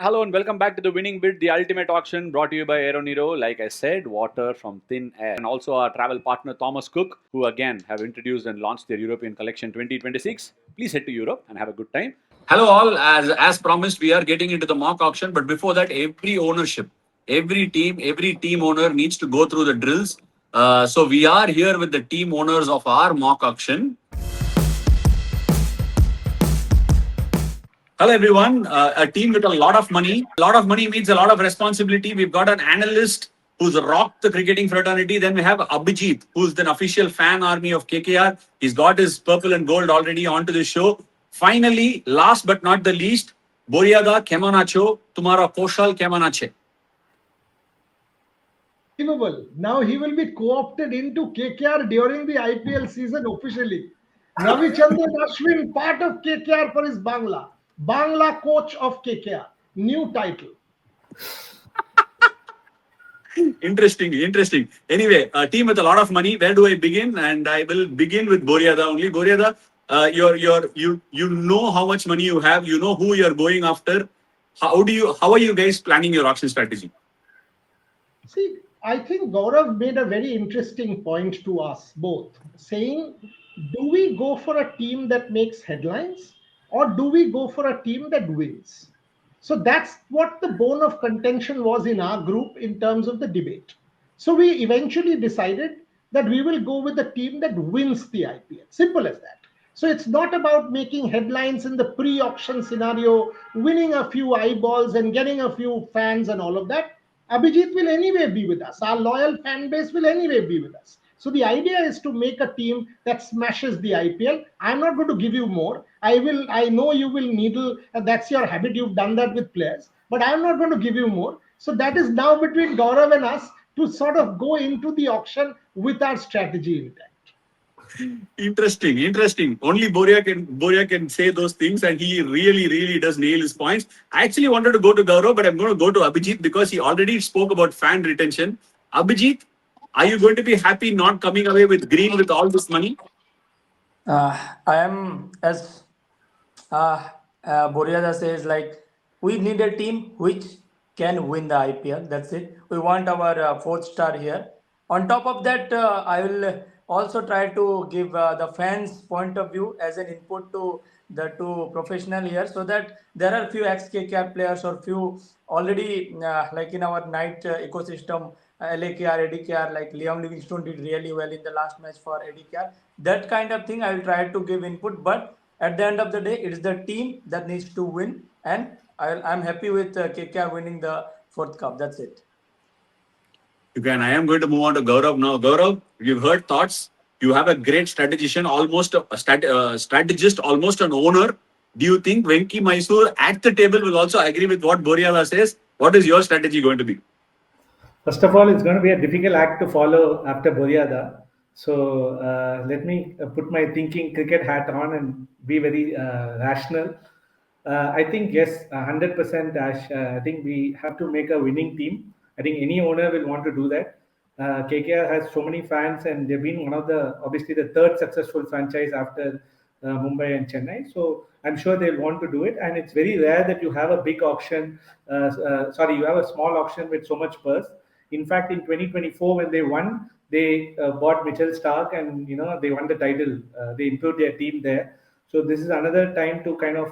Hello and welcome back to the Winning Bid, the ultimate auction brought to you by Aeroniro. Like I said, water from thin air. And also our travel partner Thomas Cook, who again have introduced and launched their European Collection 2026. Please head to Europe and have a good time. Hello, all. As promised, we are getting into the mock auction. But before that, every team owner needs to go through the drills. So we are here with the team owners of our mock auction. Hello, everyone. A team with a lot of money. A lot of money means a lot of responsibility. We've got an analyst who's rocked the cricketing fraternity. Then we have Abhijit, who's the official fan army of KKR. He's got his purple and gold already onto the show. Finally, last but not the least, Boriaga Kemanacho, Tumara Koshal Kemanache. Now he will be co-opted into KKR during the IPL season officially. Ravichandran Ashwin, part of KKR for his Bangla coach of KKR. New title. Interesting. Anyway, a team with a lot of money. Where do I begin? And I will begin with Boriada only. Boriada, you know how much money you have. You know who you're going after. How are you guys planning your auction strategy? See, I think Gaurav made a very interesting point to us both, saying, do we go for a team that makes headlines or do we go for a team that wins? So that's what the bone of contention was in our group in terms of the debate. So we eventually decided that we will go with the team that wins the IPL. Simple as that. So it's not about making headlines in the pre-auction scenario, winning a few eyeballs and getting a few fans and all of that. Abhijit will anyway be with us. Our loyal fan base will anyway be with us. So the idea is to make a team that smashes the IPL. I'm not going to give you more. I know you will needle. That's your habit. You've done that with players. But I'm not going to give you more. So that is now between Gaurav and us to sort of go into the auction with our strategy intact. Interesting. Only Boria can say those things, and he really does nail his points. I actually wanted to go to Gaurav, but I'm going to go to Abhijit because he already spoke about fan retention. Abhijit, are you going to be happy not coming away with green with all this money? I am, as Boriada says, like, we need a team which can win the IPL. That's it. We want our fourth star here. On top of that, I will also try to give the fans' point of view as an input to the two professional here, so that there are few ex-KKR players or few already like in our night ecosystem, LAKR, ADKR, like Liam Livingstone did really well in the last match for ADKR. That kind of thing I will try to give input, but at the end of the day, it is the team that needs to win, and I'm happy with KKR winning the fourth cup. That's it. I am going to move on to Gaurav now. Gaurav, you've heard thoughts. You have a great strategician, almost a strategist, almost an owner. Do you think Venki Mysore at the table will also agree with what Boriala says? What is your strategy going to be? First of all, it's going to be a difficult act to follow after Boriada. So let me put my thinking cricket hat on and be very rational. I think yes, 100% Ash. I think we have to make a winning team. I think any owner will want to do that. KKR has so many fans, and they've been one of the obviously the third successful franchise after Mumbai and Chennai. So I'm sure they'll want to do it. And it's very rare that you have a big auction. You have a small auction with so much purse. In fact, in 2024, when they won, they bought Mitchell Stark, and they won the title. They improved their team there. So this is another time to kind of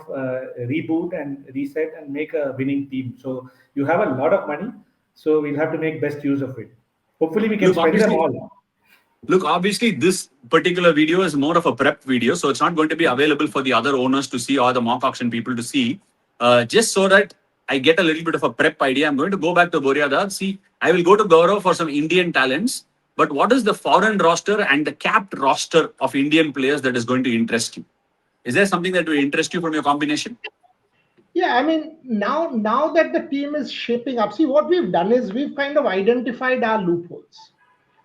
reboot and reset and make a winning team. So you have a lot of money, so we'll have to make best use of it. Hopefully, we can spend them all. Look, obviously, this particular video is more of a prep video, so it's not going to be available for the other owners to see or the mock auction people to see. Just so that I get a little bit of a prep idea, I'm going to go back to Boriada. See, I will go to Gaurav for some Indian talents, but what is the foreign roster and the capped roster of Indian players that is going to interest you? Is there something that will interest you from your combination? Yeah, I mean, now that the team is shaping up, see, what we've done is we've kind of identified our loopholes.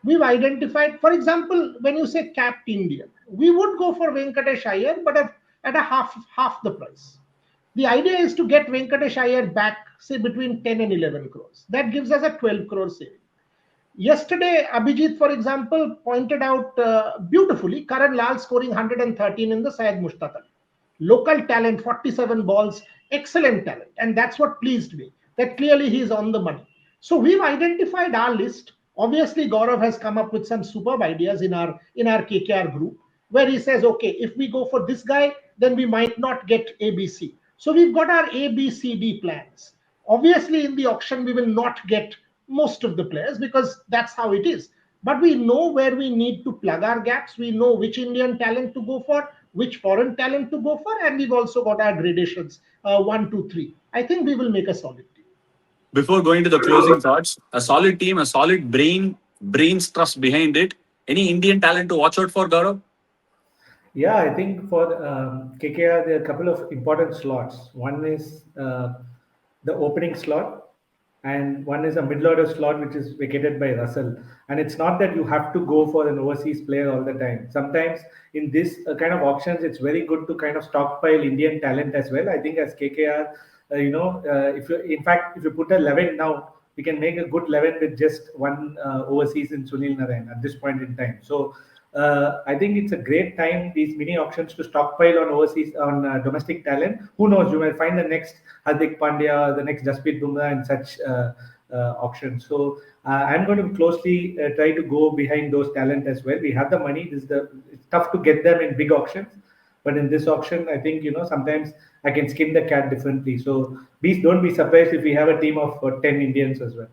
We've identified, for example, when you say capped Indian, we would go for Venkatesh Iyer, but at a half the price. The idea is to get Venkatesh Iyer back, say, between 10 and 11 crores. That gives us a 12 crore saving. Yesterday, Abhijit, for example, pointed out beautifully Karan Lal scoring 113 in the Syed Mushtaq Ali. Local talent, 47 balls, excellent talent. And that's what pleased me, that clearly he's on the money. So we've identified our list. Obviously, Gaurav has come up with some superb ideas in our KKR group, where he says, okay, if we go for this guy, then we might not get ABC. So we've got our ABCD plans. Obviously, in the auction, we will not get most of the players because that's how it is. But we know where we need to plug our gaps. We know which Indian talent to go for, which foreign talent to go for, and we've also got our gradations, one, two, three. I think we will make a solid team. Before going to the closing thoughts, a solid team, a solid brains trust behind it. Any Indian talent to watch out for, Gaurav? Yeah, I think for KKR, there are a couple of important slots. One is the opening slot, and one is a middle order slot, which is vacated by Russell. And it's not that you have to go for an overseas player all the time. Sometimes in this kind of auctions, it's very good to kind of stockpile Indian talent as well. I think as KKR, if you, in fact, if you put a 11 now, we can make a good 11 with just one overseas in Sunil Narayan at this point in time. So I think it's a great time, these mini auctions, to stockpile on overseas, on domestic talent. Who knows, you might find the next Hardik Pandya, the next Jasprit Bumrah in such auctions. So I'm going to closely try to go behind those talent as well. We have the money. It's tough to get them in big auctions, but in this auction, I think sometimes I can skin the cat differently. So please don't be surprised if we have a team of 10 Indians as well.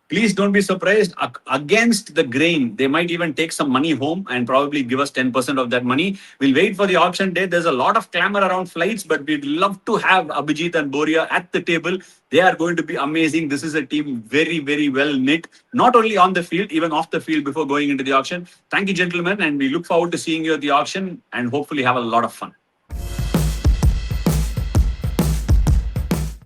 Please don't be surprised. Against the grain, they might even take some money home and probably give us 10% of that money. We'll wait for the auction day. There's a lot of clamor around flights, but we'd love to have Abhijit and Boria at the table. They are going to be amazing. This is a team very, very well knit, not only on the field, even off the field before going into the auction. Thank you, gentlemen, and we look forward to seeing you at the auction and hopefully have a lot of fun.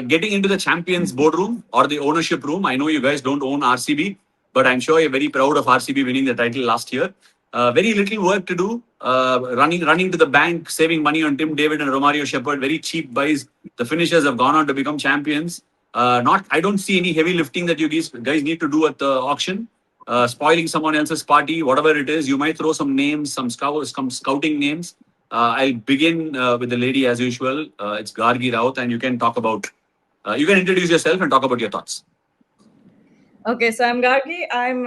Getting into the champions boardroom or the ownership room, I know you guys don't own RCB, but I'm sure you're very proud of RCB winning the title last year. Very little work to do. Running to the bank, saving money on Tim David and Romario Shepherd. Very cheap buys. The finishers have gone on to become champions. I don't see any heavy lifting that you guys need to do at the auction. Spoiling someone else's party, whatever it is. You might throw some names, some scouting names. I'll begin with the lady as usual. It's Gargi Raut, and you can talk about. You can introduce yourself and talk about your thoughts. Okay, so I'm Gargi. I'm,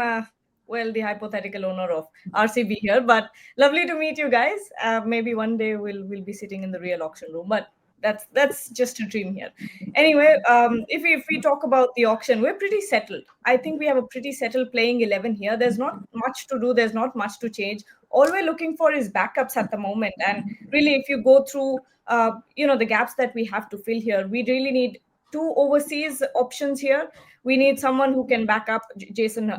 the hypothetical owner of RCB here, but lovely to meet you guys. Maybe one day we'll be sitting in the real auction room, but that's just a dream here. Anyway, if we talk about the auction, we're pretty settled. I think we have a pretty settled playing 11 here. There's not much to do. There's not much to change. All we're looking for is backups at the moment. And really, if you go through, the gaps that we have to fill here, we really need 2 overseas options here. We need someone who can back up Jason.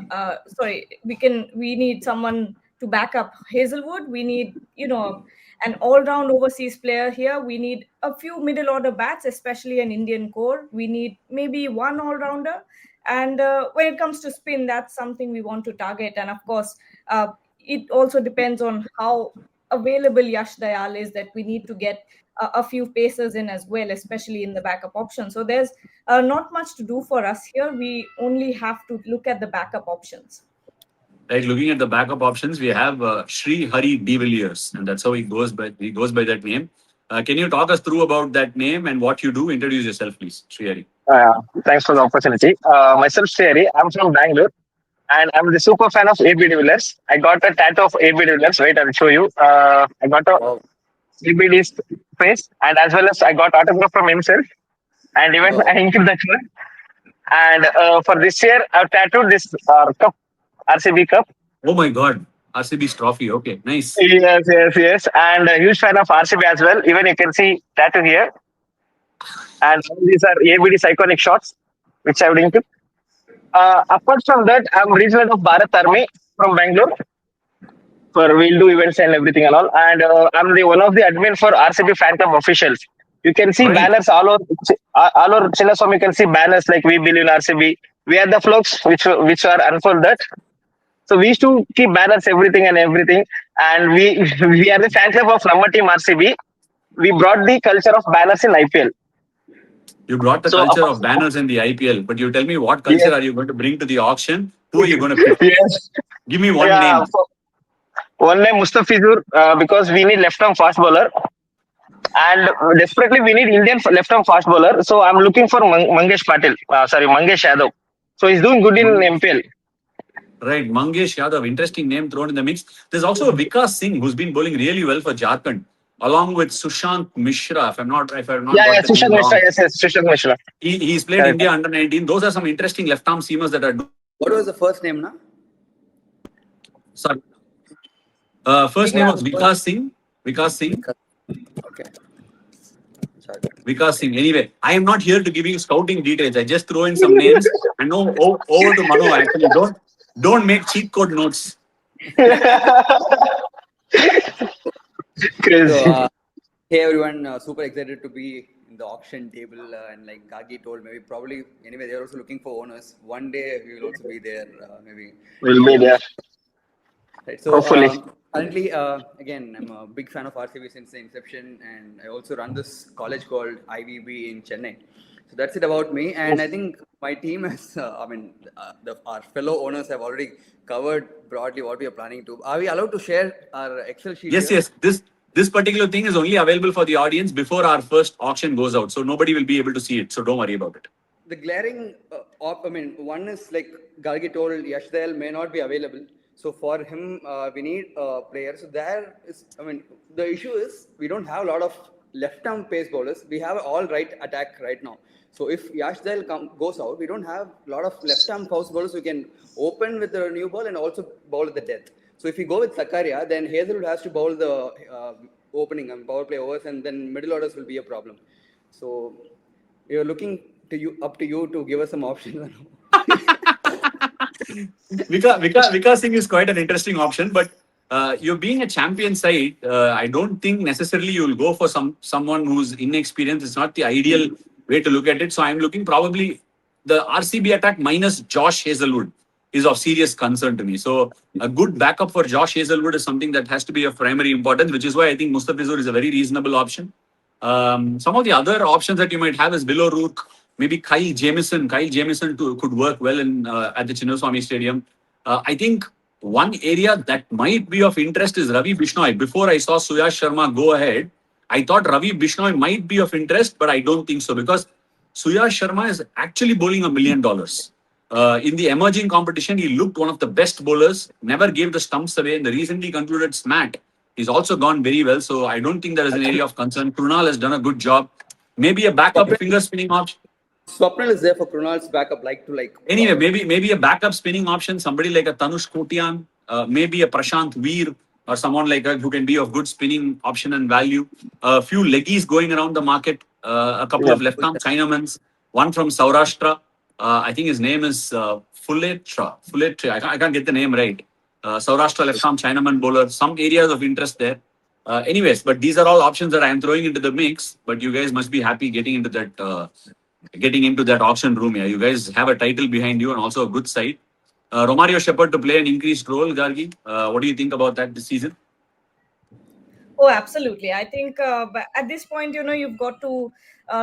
We need someone to back up Hazelwood. We need, an all-round overseas player here. We need a few middle-order bats, especially an Indian core. We need maybe one all-rounder. And when it comes to spin, that's something we want to target. And of course, it also depends on how available Yash Dayal is, that we need to get a few pacers in as well, especially in the backup option. So there's not much to do for us here. We only have to look at the backup options. Like looking at the backup options, we have Sri Hari De Villiers, and that's how he goes by that name. Can you talk us through about that name and what you do? Introduce yourself, please, Sri Hari. Thanks for the opportunity. Myself, Sri Hari. I'm from Bangalore, and I'm the super fan of AB de Villiers. I got a tattoo of AB de Villiers. Wait, I'll show you. I got a ABD's face, and as well as I got autograph from himself, and even I inked that one. And for this year, I've tattooed this cup, RCB cup. Oh my God, RCB's trophy. Okay, nice. Yes. And a huge fan of RCB as well. Even you can see tattoo here. And these are ABD's iconic shots, which I've inked. Apart from that, I'm regional of Bharat Army from Bangalore. We'll do events and everything and all. And I'm one of the admin for RCB fan club officials. You can see banners all over Chinnaswamy. You can see banners like "We Believe in RCB." We had the floats which are unfolded. So we used to keep banners, everything. And we are the fan club of number team RCB. We brought the culture of banners in IPL. You brought the culture of banners in the IPL, but you tell me, what culture are you going to bring to the auction? Who are you going to pick? Yes. Give me one name. One name, Mustafizur, because we need left-arm fast bowler. And desperately we need Indian left-arm fast bowler. So I'm looking for Mangesh Patil. Mangesh Yadav. So he's doing good in MPL. Right, Mangesh Yadav, interesting name thrown in the mix. There's also Vikas Singh, who's been bowling really well for Jharkhand, along with Sushant Mishra. If I've not Yeah, got the Sushant name Mishra. wrong, Yes, Sushant Mishra. he's played Correct. India under 19. Those are some interesting left-arm seamers that are. What was the first name, na? Sorry, first name was Vikas Singh. Vikas Singh. Okay. Sorry. Vikas Singh. Anyway, I am not here to give you scouting details. I just throw in some names and no over to Mano. Actually, don't make cheat code notes. Crazy. So, hey everyone, super excited to be in the auction table. And like Gagi told, maybe probably anyway, they're also looking for owners. One day we will also be there. Maybe We'll be there. right. So Hopefully. currently, again, I'm a big fan of RCB since the inception, and I also run this college called IVB in Chennai. So that's it about me. And I think my team has, our fellow owners have already covered broadly what we are planning to. Are we allowed to share our Excel sheet? Yes, here? yes. This particular thing is only available for the audience before our first auction goes out. So nobody will be able to see it. So don't worry about it. The glaring, one is like Gargi told, Yashdale may not be available. So for him, we need a player. So there is, the issue is we don't have a lot of left-arm pace bowlers. We have all right attack right now. So if Yashdale goes out, we don't have a lot of left-arm fast bowlers who can open with the new ball and also bowl at the death. So if we go with Zakaria, then Hazelwood has to bowl the opening and power play overs, and then middle orders will be a problem. So we are looking up to you to give us some options. Vikas Singh is quite an interesting option, but you're being a champion side. I don't think necessarily you'll go for someone who's inexperienced. It's not the ideal way to look at it. So I'm looking probably the RCB attack minus Josh Hazelwood is of serious concern to me. So a good backup for Josh Hazelwood is something that has to be of primary importance, which is why I think Mustafizur is a very reasonable option. Some of the other options that you might have is Bill O'Rourke, maybe Kyle Jamieson. Kyle Jamieson too could work well in at the Chinnaswamy Stadium. I think one area that might be of interest is Ravi Bishnoi. Before I saw Suyash Sharma go ahead, I thought Ravi Bishnoi might be of interest, but I don't think so because Suyash Sharma is actually bowling $1 million. In the emerging competition, he looked one of the best bowlers, never gave the stumps away. In the recently concluded SMAT, he's also gone very well. So I don't think there is an area of concern. Krunal has done a good job. Maybe a backup finger spinning option. Swapnil is there for Krunal's backup, like to like. Anyway, maybe a backup spinning option, somebody like a Tanush Kotian, maybe a Prashant Veer or someone like that who can be of good spinning option and value. A few leggies going around the market, a couple of left-arm Chinamans, one from Saurashtra. I think his name is Fulletra. I can't get the name right. Saurashtra left-arm Chinaman bowler. Some areas of interest there. Anyways, but these are all options that I am throwing into the mix. But you guys must be happy getting into that auction room here. You guys have a title behind you and also a good side. Romario Shepherd to play an increased role, Gargi. What do you think about that this season? Oh, absolutely. I think at this point, you've got to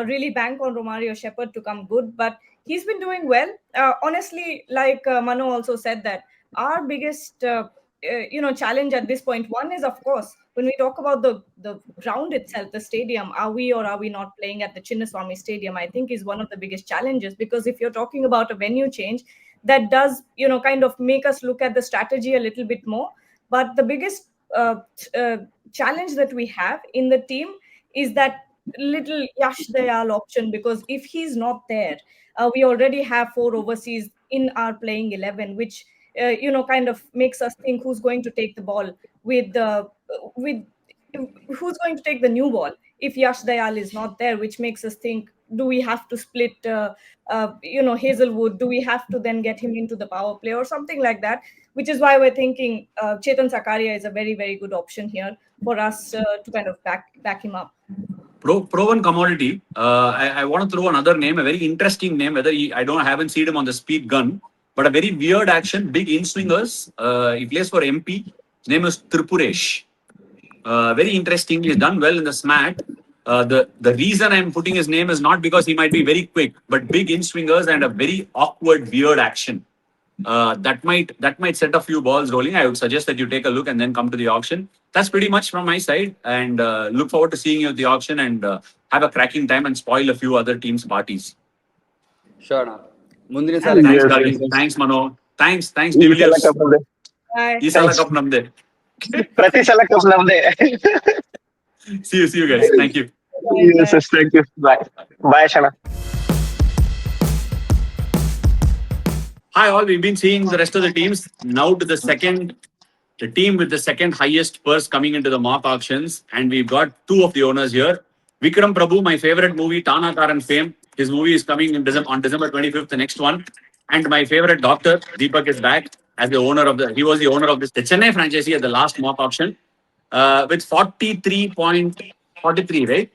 really bank on Romario Shepherd to come good, but he's been doing well. Honestly, like Mano also said that our biggest, challenge at this point, one is, of course, when we talk about the ground itself, the stadium, are we or are we not playing at the Chinnaswamy Stadium, I think is one of the biggest challenges, because if you're talking about a venue change, that does, kind of make us look at the strategy a little bit more. But the biggest challenge that we have in the team is that little Yash Dayal option, because if he's not there, we already have 4 overseas in our playing 11, which kind of makes us think who's going to take the ball with who's going to take the new ball if Yash Dayal is not there, which makes us think, do we have to split Hazelwood? Do we have to then get him into the power play or something like that? Which is why we're thinking Chetan Sakaria is a very, very good option here for us to kind of back him up. Proven commodity. I want to throw another name, a very interesting name. I haven't seen him on the speed gun, but a very weird action, big in swingers. He plays for MP. His name is Tripuresh. Very interesting. He's done well in the SMAT. The reason I'm putting his name is not because he might be very quick, but big in swingers and a very awkward, weird action. That might set a few balls rolling. I would suggest that you take a look and then come to the auction. that's pretty much from my side. And look forward to seeing you at the auction and have a cracking time and spoil a few other teams' parties. Sure, na. Mundine Thanks, sala Yes, Gargi. yes, yes. Thanks, Mano. Thanks, ಈ ಸಲ Divilliers. Cup ನಮ್ದೆ. Bye. ಈ ಸಲ Thanks. Cup ನಮ್ದೆ. ಪ್ರತಿ ಸಲ cup ನಮ್ದೆ. See you guys. Thank you. Bye. Yes, yes, thank you. Bye. Bye, Shana. Hi, all. We've been seeing the rest of the teams. Now to the team with the second highest purse coming into the mock auctions. And we've got two of the owners here. Vikram Prabhu, my favorite movie, Tana Taran Fame. His movie is coming in on December 25th, the next one. And my favorite doctor, Deepak, is back as the owner of he was the owner of the Chennai franchisee at the last mock auction with 43.43, right?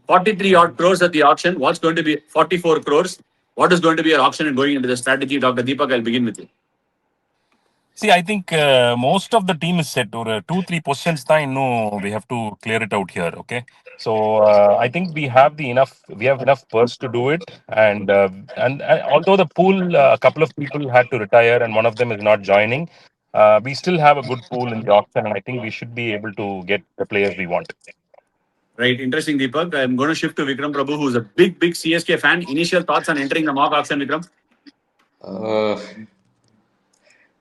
43 odd crores at the auction. What's going to be 44 crores? What is going to be your auction and going into the strategy? Dr. Deepak, I'll begin with you. See, I think most of the team is set. Or 2-3 positions, we have to clear it out here. Okay, so I think we have enough purse to do it. And although the pool, a couple of people had to retire, and one of them is not joining, we still have a good pool in the auction, and I think we should be able to get the players we want. Right, interesting, Deepak. I'm going to shift to Vikram Prabhu, who's a big CSK fan. Initial thoughts on entering the mock auction, Vikram?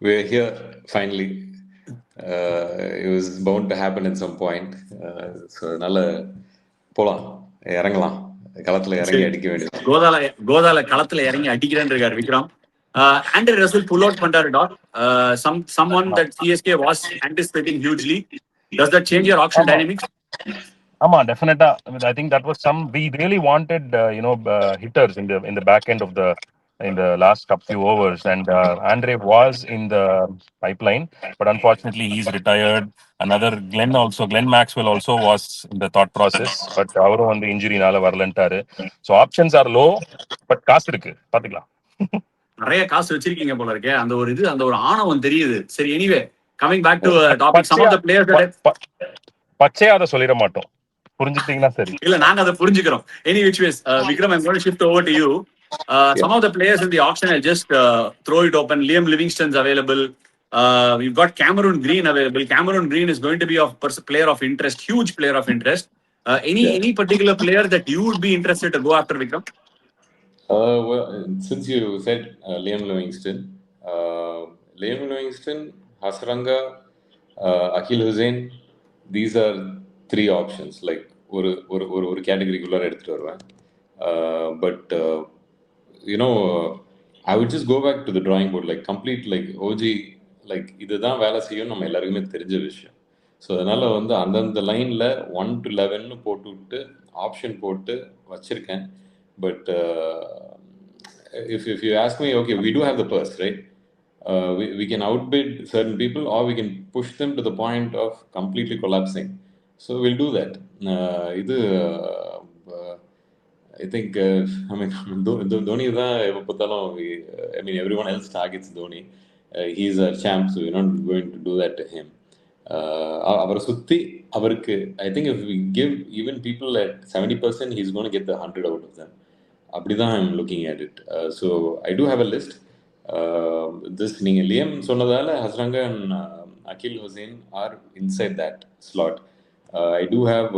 We're here finally. It was bound to happen at some point. So நல்ல போலாம் இறங்கலாம் களத்துல இறங்கி அடிக்க வேண்டியது. கோதால களத்துல இறங்கி அடிக்கிறேன்னு இருக்காரு Vikram. Andre Russell pull out பண்றாரு talk. Someone that CSK was anticipating hugely. Does that change your auction dynamics? Definitely. I think that was we really wanted hitters in the back end of in the last few overs, and Andre was in the pipeline, but unfortunately he's retired. Another Glenn Maxwell also was in the thought process, but avaru on the injury nala varalantaru. So options are low, but காசு இருக்கு பாத்துக்கலாம். நிறைய காசு வச்சிருக்கீங்க போல இருக்கே, அந்த ஒரு ஆணவம் தெரியுது. சரி, anyway, coming back to topic, some of the players that பச்சையா அதை சொல்லிட மாட்டோம், புரிஞ்சுட்டீங்கன்னா சரி. இல்ல, நாங்க அதை புரிஞ்சுக்கிறோம். Any which ways, Vikram, I'm going to shift over to you. Some of the players in the auction, I'll just throw it open. Liam Livingston's available. We've got Cameron Green available. Cameron Green is going to be a player of interest, huge player of interest. Any particular player that you would be interested to go after, Vikram? Well, since you said Liam Livingston, Hasranga, Akhil Hussain, these are three options. Like ஒரு கேட்டகரிக்குள்ளார எடுத்துட்டு வருவேன். But I would just go back to the drawing board, like complete, like OG, like இதுதான் வேலை செய்யும் நம்ம எல்லாருக்குமே தெரிஞ்ச விஷயம். ஸோ அதனால அந்தந்த லைனில் 1 to 11 போட்டு ஆப்ஷன் போட்டு வச்சிருக்கேன். But if you ask me, okay, we do have the purse, right? We can outbid certain people, or we can push them to the point of completely collapsing. So we'll do that. I think, Dhoni is I mean, everyone else targets Dhoni. He's a champ, so we're not going to do that to him. I think if we give even people at 70%, he's going to get the 100 out of them. அப்படிதான் I'm looking at it. So I do have a list. This நீங்க Liam சொன்னதால ஹஸ்ரங்கா and Akhil Hussain are inside that slot. I do have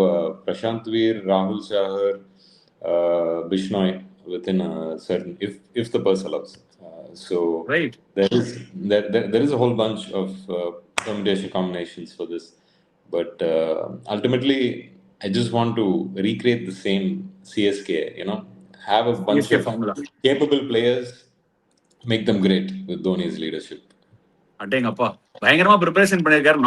Prashant Veer, Rahul Chahar, Bishnoi within a certain, if the purse allows. So right, there is a whole bunch of permutation combinations for this, but ultimately I just want to recreate the same CSK, have a bunch of capable players, make them great with Dhoni's leadership. அடேங்கப்பா, பயங்கரமா preparation பண்ணிருக்காரு.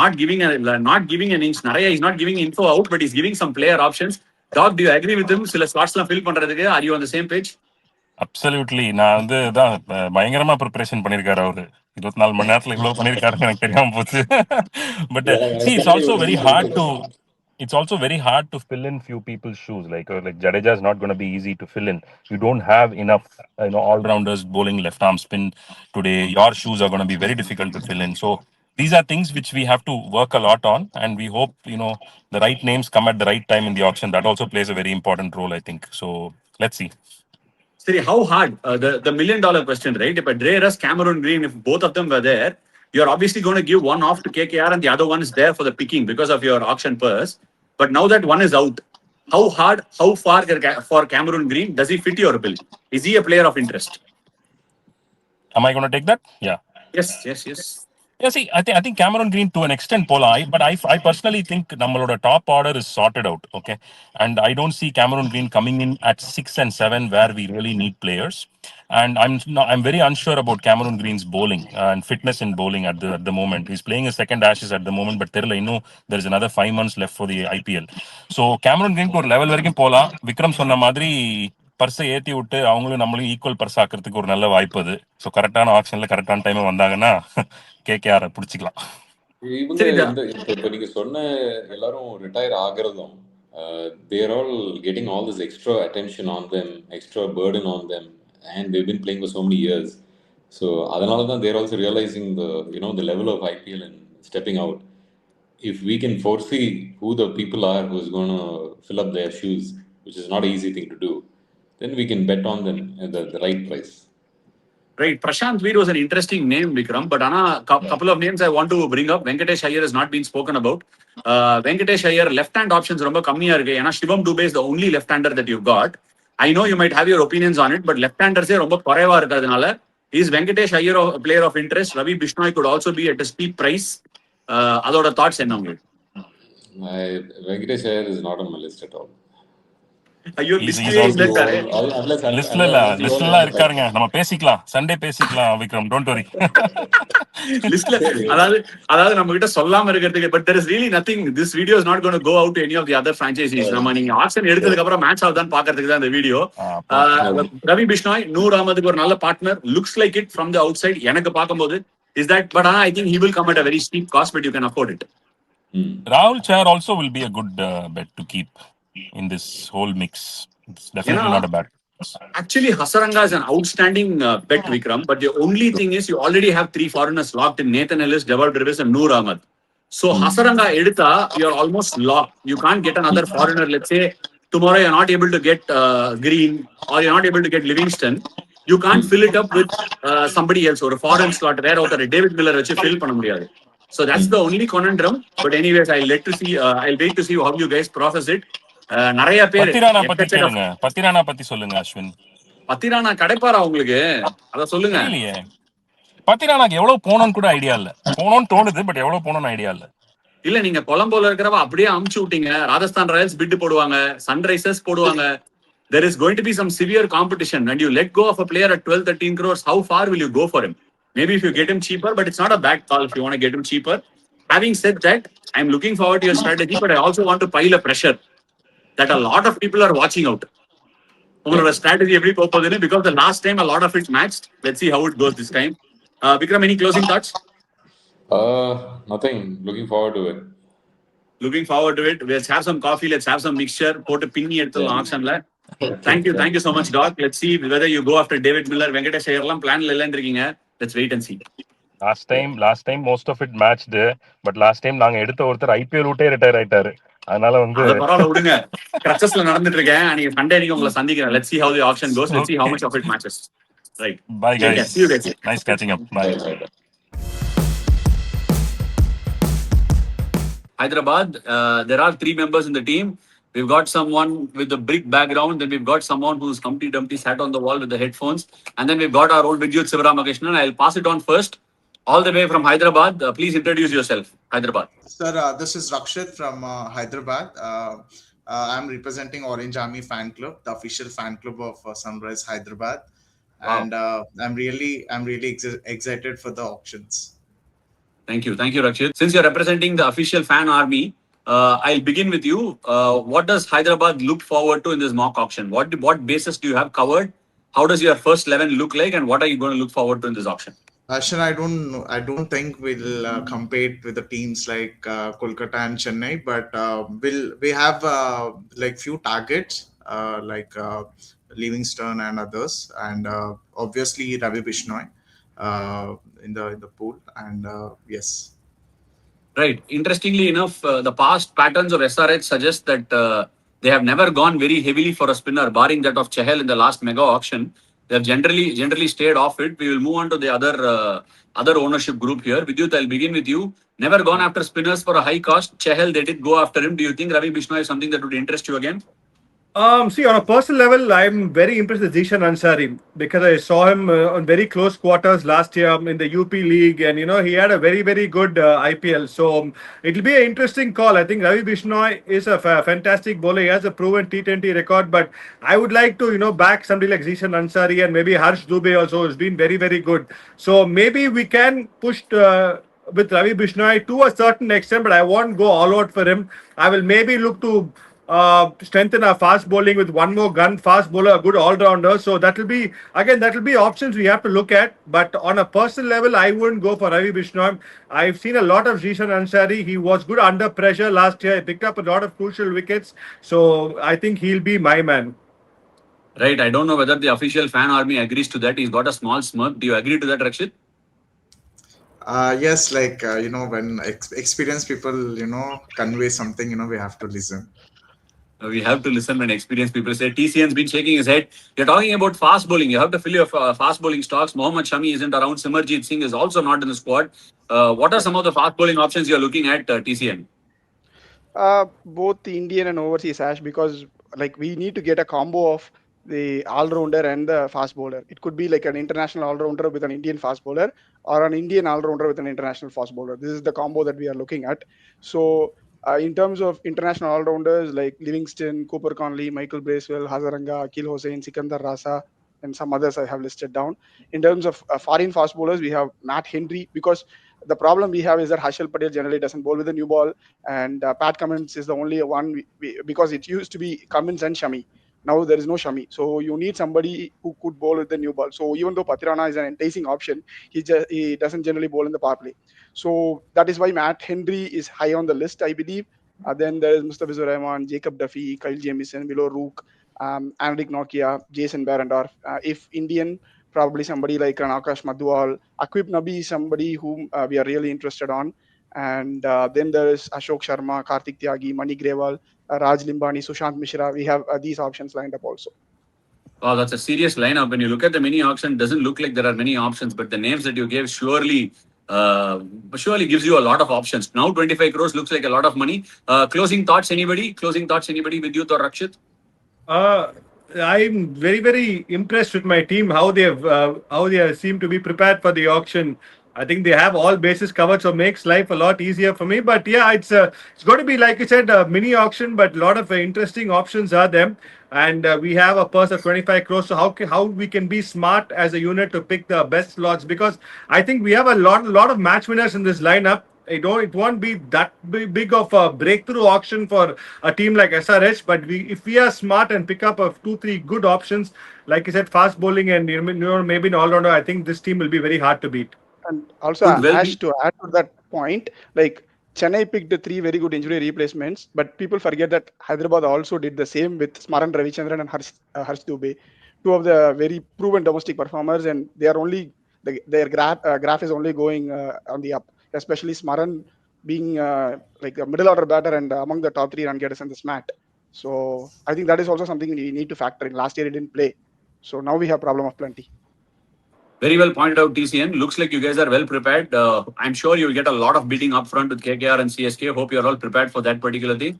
not giving an inch. நிறைய is not giving info out, but he's giving some player options. Doc, do you agree with him? சில ஸ்லாட்ஸ்லாம் fill பண்றதுக்கு are you on the same page? Absolutely. நான் பயங்கரமா preparation பண்ணிருக்காரு அவரு. 24 மணி நேரத்துல இவ்வளவு பண்ணிருக்காருன்னு எனக்கு தெரியாம போச்சு. But see, it's also very hard to fill in few people's shoes. Like Jadeja is not going to be easy to fill in. You don't have enough all-rounders bowling left arm spin today. Your shoes are going to be very difficult to fill in. So these are things which we have to work a lot on, and we hope the right names come at the right time in the auction. That also plays a very important role, I think. So let's see. Sorry, how hard? The $1 million question, right? If Dre Russ, Cameron Green, if both of them were there, you're obviously going to give one off to KKR and the other one is there for the picking because of your auction purse. But now that one is out, how far for Cameron Green does he fit your bill? Is he a player of interest? Am I going to take that? Yeah. Yes. Yeah, see, I think Cameron Green to an extent pola, but I personally think நம்மளோட top order is sorted out, okay? And I don't see Cameron Green coming in at 6 and 7 where we really need players. And I'm very unsure about Cameron Green's bowling and fitness in bowling at the moment. He's playing his second Ashes at the moment, but there's another 5 months left for the IPL. So Cameron Green ஒரு level வரைக்கும் போலாம். விக்ரம் சொன்ன மாதிரி பர்ஸை ஏத்தி விட்டு அவங்களும் நம்மளும் ஈக்குவல் பர்ஸ் ஆக்கிறதுக்கு ஒரு நல்ல வாய்ப்பு அது. ஸோ கரெக்டான ஆப்ஷன்ல கரெக்டான டைம் வந்தாங்கன்னா கேகேஆர் பிடிச்சிக்கலாம். இவங்க இப்போ நீங்க சொன்ன எல்லாரும் ரிட்டையர் ஆகிறதும் they're all getting all this extra attention on them, extra burden on them, and they've been playing for so many years. So அதனால தான் they're also realising the level of IPL and stepping out. If we can foresee who the people are who's going to fill up their shoes, which is not an easy thing to do, then we can bet on them at the right price. Right. Prashant Veer was an interesting name, Vikram, but couple of names I want to bring up. Venkatesh Iyer has not been spoken about. Venkatesh Iyer, left-hand options romba kammiya irukku. Ena Shivam Dubey is the only left-hander that you've got. I know you might have your opinions on it, but left-handers romba koraiva irukadanaala, is Venkatesh Iyer a player of interest? Ravi Bishnoi could also be at a steep price. Adoda thoughts enna ungalku? Venkatesh Iyer is not on my list at all. ஐயோ லிஸ்ட்ல இருக்காரு. லிஸ்ட்ல இருக்காருங்க. நம்ம பேசிக்கலாம், Sunday பேசிக்கலாம் Vikram, don't worry. லிஸ்ட்ல அதாவது நம்ம கிட்ட சொல்லாம இருக்கிறதுக்கு, but there is really nothing. This video is not going to go out to any of the other franchises. நம்ம நீங்க ஆக்ஷன் எடுத்ததுக்கு அப்புறம் மேட்ச் ஆகுதான்னு பாக்கிறதுக்கு தான் இந்த வீடியோ. ரவி பிஷ்னாய் நூர் அகமதுக்கு ஒரு நல்ல partner, looks like it from the outside. எனக்கு பார்க்கும்போது is that, but I think he will come at a very steep cost, but you can afford it. Rahul Chahar also will be a good bet to keep in this whole mix. It's definitely not a bad. Actually, Hasaranga is an outstanding bet, Vikram. But the only thing is, you already have 3 foreigners locked in: Nathan Ellis, Jawad Davis, and Noor Ahmed. So Hasaranga edutha, you're almost locked. You can't get another foreigner. Let's say tomorrow you're not able to get Green, or you're not able to get Livingston. You can't fill it up with somebody else or a foreign slot. Where or David Miller vechi fill panna mudiyadhu. So that's the only conundrum. But anyways, I'll wait to see how you guys process it. நிறைய பேர் பத்திரானா பத்தி சொல்லுங்க அஸ்வின். பத்திரானா கிடைப்பாரா உங்களுக்கு? அத சொல்லுங்க. பத்திரானாக்கு எவ்வளவு போனோன்னு கூட ஐடியா இல்ல. போனோன்னு தோணுது, பட் எவ்வளவு போனோன்னு ஐடியா இல்ல. இல்ல, நீங்க கொலம்போல இருக்கிறவ அப்படியே அமுச்சு விட்டீங்க. ராஜஸ்தான் ராயல்ஸ் பிட் போடுவாங்க, சன்ரைசர்ஸ் போடுவாங்க. There is going to be some severe competition. When you let go of a player at 12-13 crores, how far will you go for him? Maybe if you get him cheaper, but it's not a bad call if you want to get him cheaper. Having said that, I'm looking forward to your strategy, but I also want to pile a pressure that a lot of people are watching out. Our strategy every purpose, because the last time a lot of it matched. Let's see how it goes this time. Vikram, any closing thoughts? Nothing. Looking forward to it. Looking forward to it. Let's have some coffee. Let's have some mixture. Put a pinny at the auction la. Thank you so much, Doc. Let's see whether you go after David Miller, Venkatesh Iyer plan la irukkinga. Let's wait and see. Last time most of it matched, but last time நாங்க எடுத்த ஒருத்தர் IPL விட்டே retire ஆயிட்டாரு. அதனால பரவாயில்ல விடுங்க. கிரச்சஸ்ல நடந்துட்டு இருக்கேன். நீங்க சண்டே நீங்க உங்களை சந்திக்கிறேன். Let's see how the auction goes. Let's see how much of it matches. Right. Bye guys. See you guys. Nice catching up. Bye. Hyderabad, there are 3 members in the team. We've got someone with a brick background, then we've got someone who's Humpty Dumpty sat on the wall with the headphones, and then we've got our own Vidyut Sivaramakrishnan. I'll pass it on first. All the way from Hyderabad, please introduce yourself. Hyderabad. Sir, this is Rakshit from Hyderabad. I'm representing Orange Army Fan Club, the official fan club of Sunrise Hyderabad. Wow. And I'm really excited for the auctions. Thank you, Rakshit. Since you're representing the official fan army, I'll begin with you. What does Hyderabad look forward to in this mock auction? What bases do you have covered? How does your first 11 look like, and what are you going to look forward to in this auction? Ashwin, I don't think we'll compete with the teams like Kolkata and Chennai, but we have like few targets like Livingston and others, and obviously Ravi Bishnoi in the pool, and yes. Right. Interestingly enough, the past patterns of SRH suggest that they have never gone very heavily for a spinner, barring that of Chahal in the last mega auction. They have generally stayed off it. We will move on to the other ownership group here. Vidyut, I'll begin with you. Never gone after spinners for a high cost. Chahal, they did go after him. Do you think Ravi Bishnoi is something that would interest you again? See, on a personal level, I'm very impressed with Zishan Ansari because I saw him on very close quarters last year in the UP League, and he had a very, very good IPL. So it'll be an interesting call. I think Ravi Bishnoi is a fantastic bowler. He has a proven T20 record, but I would like to, back somebody like Zishan Ansari and maybe Harsh Dubey also has been very, very good. So maybe we can push. With Ravi Bishnoi to a certain extent, but I won't go all out for him. I will maybe look to strengthen our fast bowling with one more fast bowler, a good all-rounder. So that will be options we have to look at. But on a personal level, I wouldn't go for Ravi Bishnoi. I've seen a lot of Zishan Ansari. He was good under pressure last year. He picked up a lot of crucial wickets. So I think he'll be my man. Right. I don't know whether the official fan army agrees to that. He's got a small smirk. Do you agree to that, Rakshit? Yes, when experienced people, convey something, we have to listen. We have to listen when experienced people say. TCN's been shaking his head. You're talking about fast bowling. You have to fill your fast bowling stocks. Mohammad Shami isn't around. Simarjeet Singh is also not in the squad. What are some of the fast bowling options you're looking at, TCN? Both the Indian and overseas, Ash, because we need to get a combo of the all-rounder and the fast bowler. It could be like an international all-rounder with an Indian fast bowler or an Indian all-rounder with an international fast bowler. This is the combo that we are looking at. So in terms of international all-rounders like Livingston, Cooper Conley, Michael Bracewell, Hazaranga, Akil Hossain, Sikandar Rasa, and some others I have listed down. In terms of foreign fast bowlers, we have Matt Henry, because the problem we have is that Harshal Patel generally doesn't bowl with a new ball, and Pat Cummins is the only one because it used to be Cummins and Shami. Now there is no Shami, so you need somebody who could bowl with the new ball. So even though Patirana is an enticing option, he doesn't generally bowl in the power play. So that is why Matt Henry is high on the list, I believe. Then there is Mustafizur Rahman, Jacob Duffy, Kyle Jamieson, Willow Rook, Anrik Nokia, Jason Barrendorf. If Indian, probably somebody like Ranakash Madhual. Akib Nabi is somebody whom we are really interested on. And then there is Ashok Sharma, Karthik Tyagi, Mani Grewal, Raj Limbani, Sushant Mishra. We have these options lined up also. Wow, that's a serious lineup. When you look at the mini auction, it doesn't look like there are many options, but the names that you gave surely gives you a lot of options. Now 25 crores looks like a lot of money. Closing thoughts, anybody? Vidyut or Rakshit? I'm very, very impressed with my team, how they seem to be prepared for the auction. I think they have all bases covered, so makes life a lot easier for me. But yeah, it's going to be, like you said, a mini auction, but a lot of interesting options are there. And we have a purse of 25 crores. So how we can be smart as a unit to pick the best slots, because I think we have a lot of match winners in this lineup. It won't be that big of a breakthrough auction for a team like SRH, but if we are smart and pick up 2-3 good options, like you said, fast bowling and maybe an all-rounder, I think this team will be very hard to beat. And also, Ash, to add to that point, like Chennai picked 3 very good injury replacements, but people forget that Hyderabad also did the same with Smaran Ravichandran and Harsh Dubey, 2 of the very proven domestic performers, and they are only their graph is only going on the up. Especially Smaran being like a middle order batter and among the top 3 run getters in this mat. So I think that is also something we need to factor in. Last year he didn't play, so now we have problem of plenty. Very well pointed out, TCN. Looks like you guys are well prepared. I'm sure you'll get a lot of beating up front with KKR and CSK. Hope you're all prepared for that particular thing.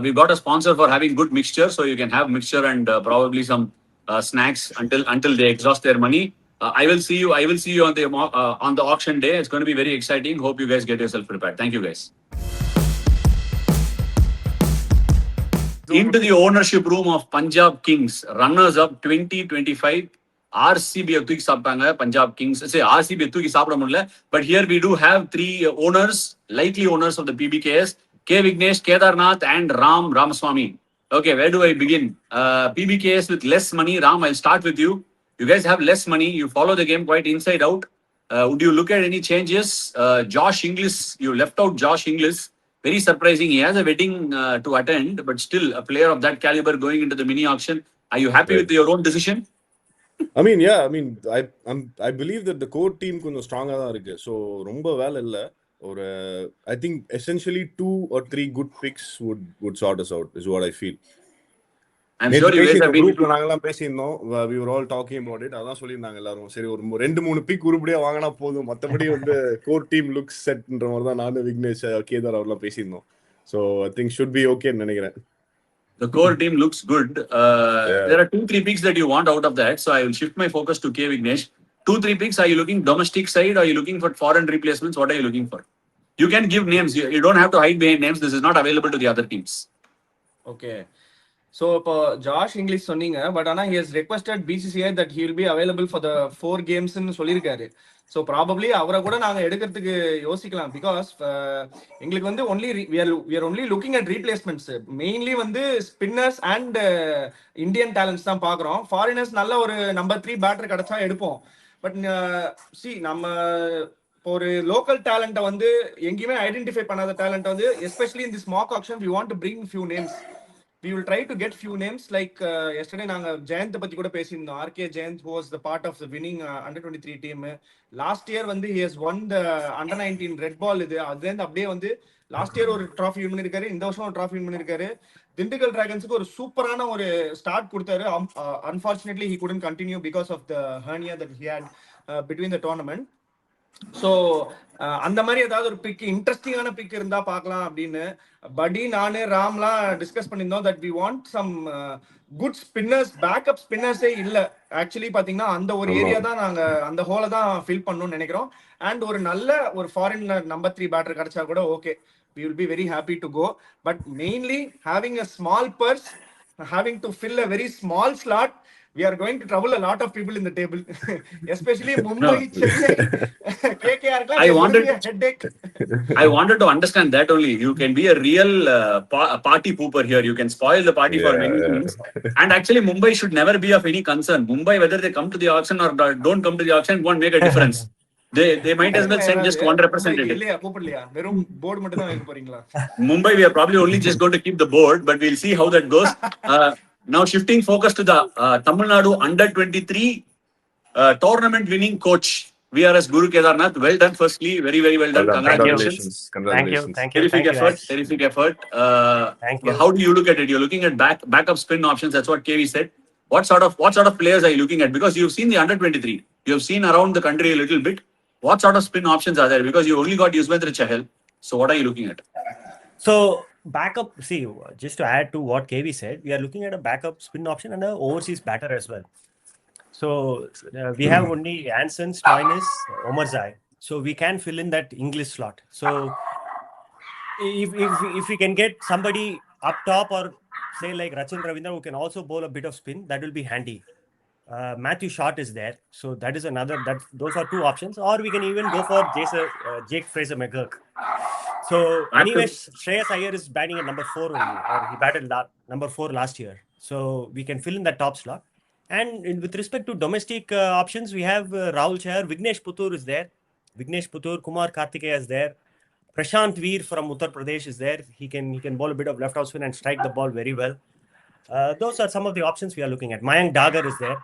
We've got a sponsor for having good mixture, so you can have mixture and probably some snacks until they exhaust their money. I will see you on the auction day. It's going to be very exciting. Hope you guys get yourself prepared. Thank you, guys. Into the ownership room of Punjab Kings, runners up 2025. RCB தூக்கி சாப்பிட்டாங்க Punjab Kings. RCB தூக்கி சாப்பிட முடியல. But here we do have 3 owners, likely owners of the PBKS: K. Vignesh, Kedarnath, and Ram Ramaswamy. Okay, where do I begin? PBKS with less money. Ram, I'll start with you. You guys have less money. You follow the game quite inside out. Would you look at any changes? Josh Inglis, you left out Josh Inglis. Very surprising. He has a wedding to attend, but still a player of that caliber going into the mini auction. Are you happy with your own decision? I believe that the core team கொஞ்சம் ஸ்ட்ராங்கா தான் இருக்கு. So ரொம்ப வேலை இல்ல. ஒரு I think essentially 2 or 3 good picks would sort us out is what I feel. I'm sure you guys have been. குரூப்ல நாங்கலாம் பேசியிருந்தோம். We were all talking about it. அதான் சொல்லியிருந்தாங்க எல்லாரும். சரி ஒரு 2-3 பிக் உருப்படியா வாங்கினா போதும். மத்தபடி வந்து கோர் டீம் லுக்ஸ் செட்ன்ற மாதிரி தான் நானும் விக்னேஷ் கேதார் அவர்லாம் பேசியிருந்தோம். So I think should be okay நினைக்கிறேன். The core team looks good. There are 2-3 picks that you want out of that. So I will shift my focus to K Vignesh. 2-3 picks. Are you looking domestic side? Or are you looking for foreign replacements? What are you looking for? You can give names. You don't have to hide behind names. This is not available to the other teams. Okay. So Josh English சொன்னீங்க, but ஆனா he has requested BCCI that he will be available for the 4 games ன்னு சொல்லியிருக்காரு. So probably அவரை கூட நாங்க எடுக்கிறதுக்கு யோசிக்கலாம், because எங்களுக்கு வந்து we are only looking at replacements. Mainly வந்து spinners and Indian talents தான் பார்க்குறோம். Foreigners நல்ல ஒரு number 3 batter கிடைச்சா எடுப்போம். பட் see நம்ம ஒரு லோக்கல் டேலண்ட்டை வந்து எங்கேயுமே ஐடென்டிஃபை பண்ணாத டேலண்ட் வந்து especially in this mock auction we want to bring few names. We will try to get few names like yesterday நாங்க ஜெயந்த் பத்தி கூட பேசியிருந்தோம். RK Jayant who was the part of the winning under 23 team. Last year வந்து he has won the under 19 red ball. அதுலேருந்து அப்படியே வந்து last year ஒரு trophy win பண்ணிருக்காரு, இந்த வருஷம் ஒரு ட்ராஃபி வின் பண்ணிருக்காரு. திண்டுக்கல் டிராகன்ஸுக்கு ஒரு சூப்பரான ஒரு ஸ்டார்ட் கொடுத்தாரு. Unfortunately he couldn't continue because of the hernia that he had between the tournament. So அந்த மாதிரி ஏதாவது ஒரு பிக், இன்ட்ரெஸ்டிங்கான பிக் இருந்தா பார்க்கலாம் அப்படின்னு படி நானு ராம்லாம் டிஸ்கஸ் பண்ணியிருந்தோம். That we want some good spinners. Backup ஸ்பின்னர்ஸே இல்லை ஆக்சுவலி பார்த்தீங்கன்னா. அந்த ஒரு ஏரியா தான் நாங்கள் அந்த ஹோலை தான் ஃபில் பண்ணணும்னு நினைக்கிறோம். அண்ட் ஒரு நல்ல ஒரு ஃபாரின் நம்பர் 3 பேட்டர் கிடைச்சா கூட okay, we will be very happy to go. But mainly having a small purse, having to fill a very small slot, we are going to trouble a lot of people in the table, especially Mumbai, Chennai, KKR. I wanted to understand that only. You can be a real party pooper here. You can spoil the party for many things. And actually, Mumbai should never be of any concern. Mumbai, whether they come to the auction or don't come to the auction, won't make a difference. They might as well send just one representative. Mumbai, we are probably only just going to keep the board, but we'll see how that goes. Now shifting focus to the Tamil Nadu under 23 tournament winning coach VRS Guru Kedarnath. Well done, firstly, very well done. Congratulations. Thank you. Terrific effort. How do you look at it? You're looking at backup spin options. That's what KV said. What sort of players are you looking at? Because you've seen the under 23, you have seen around the country a little bit. What sort of spin options are there? Because you only got Yuzvendra Chahal. So what are you looking at? So backup, see, just to add to what KV said, we are looking at a backup spin option and an overseas batter as well. So we have only Hansen, Stoinis, Omarzai. So we can fill in that English slot. So if we can get somebody up top, or say like Rachin Ravindra, who can also bowl a bit of spin, that will be handy. Matthew Short is there, so that is another. Those are 2 options. Or we can even go for Jake Fraser McGurk. So anyway, Shreyas Iyer is batting at number 4 only, or he batted number 4 last year. So we can fill in that top slot. And with respect to domestic options, we have Rahul Chahar, Vignesh Puttur is there. Vignesh Puttur, Kumar Kartikeya is there. Prashant Veer from Uttar Pradesh is there. He can bowl a bit of left house spin and strike the ball very well. Those are some of the options we are looking at. Mayank Dagar is there.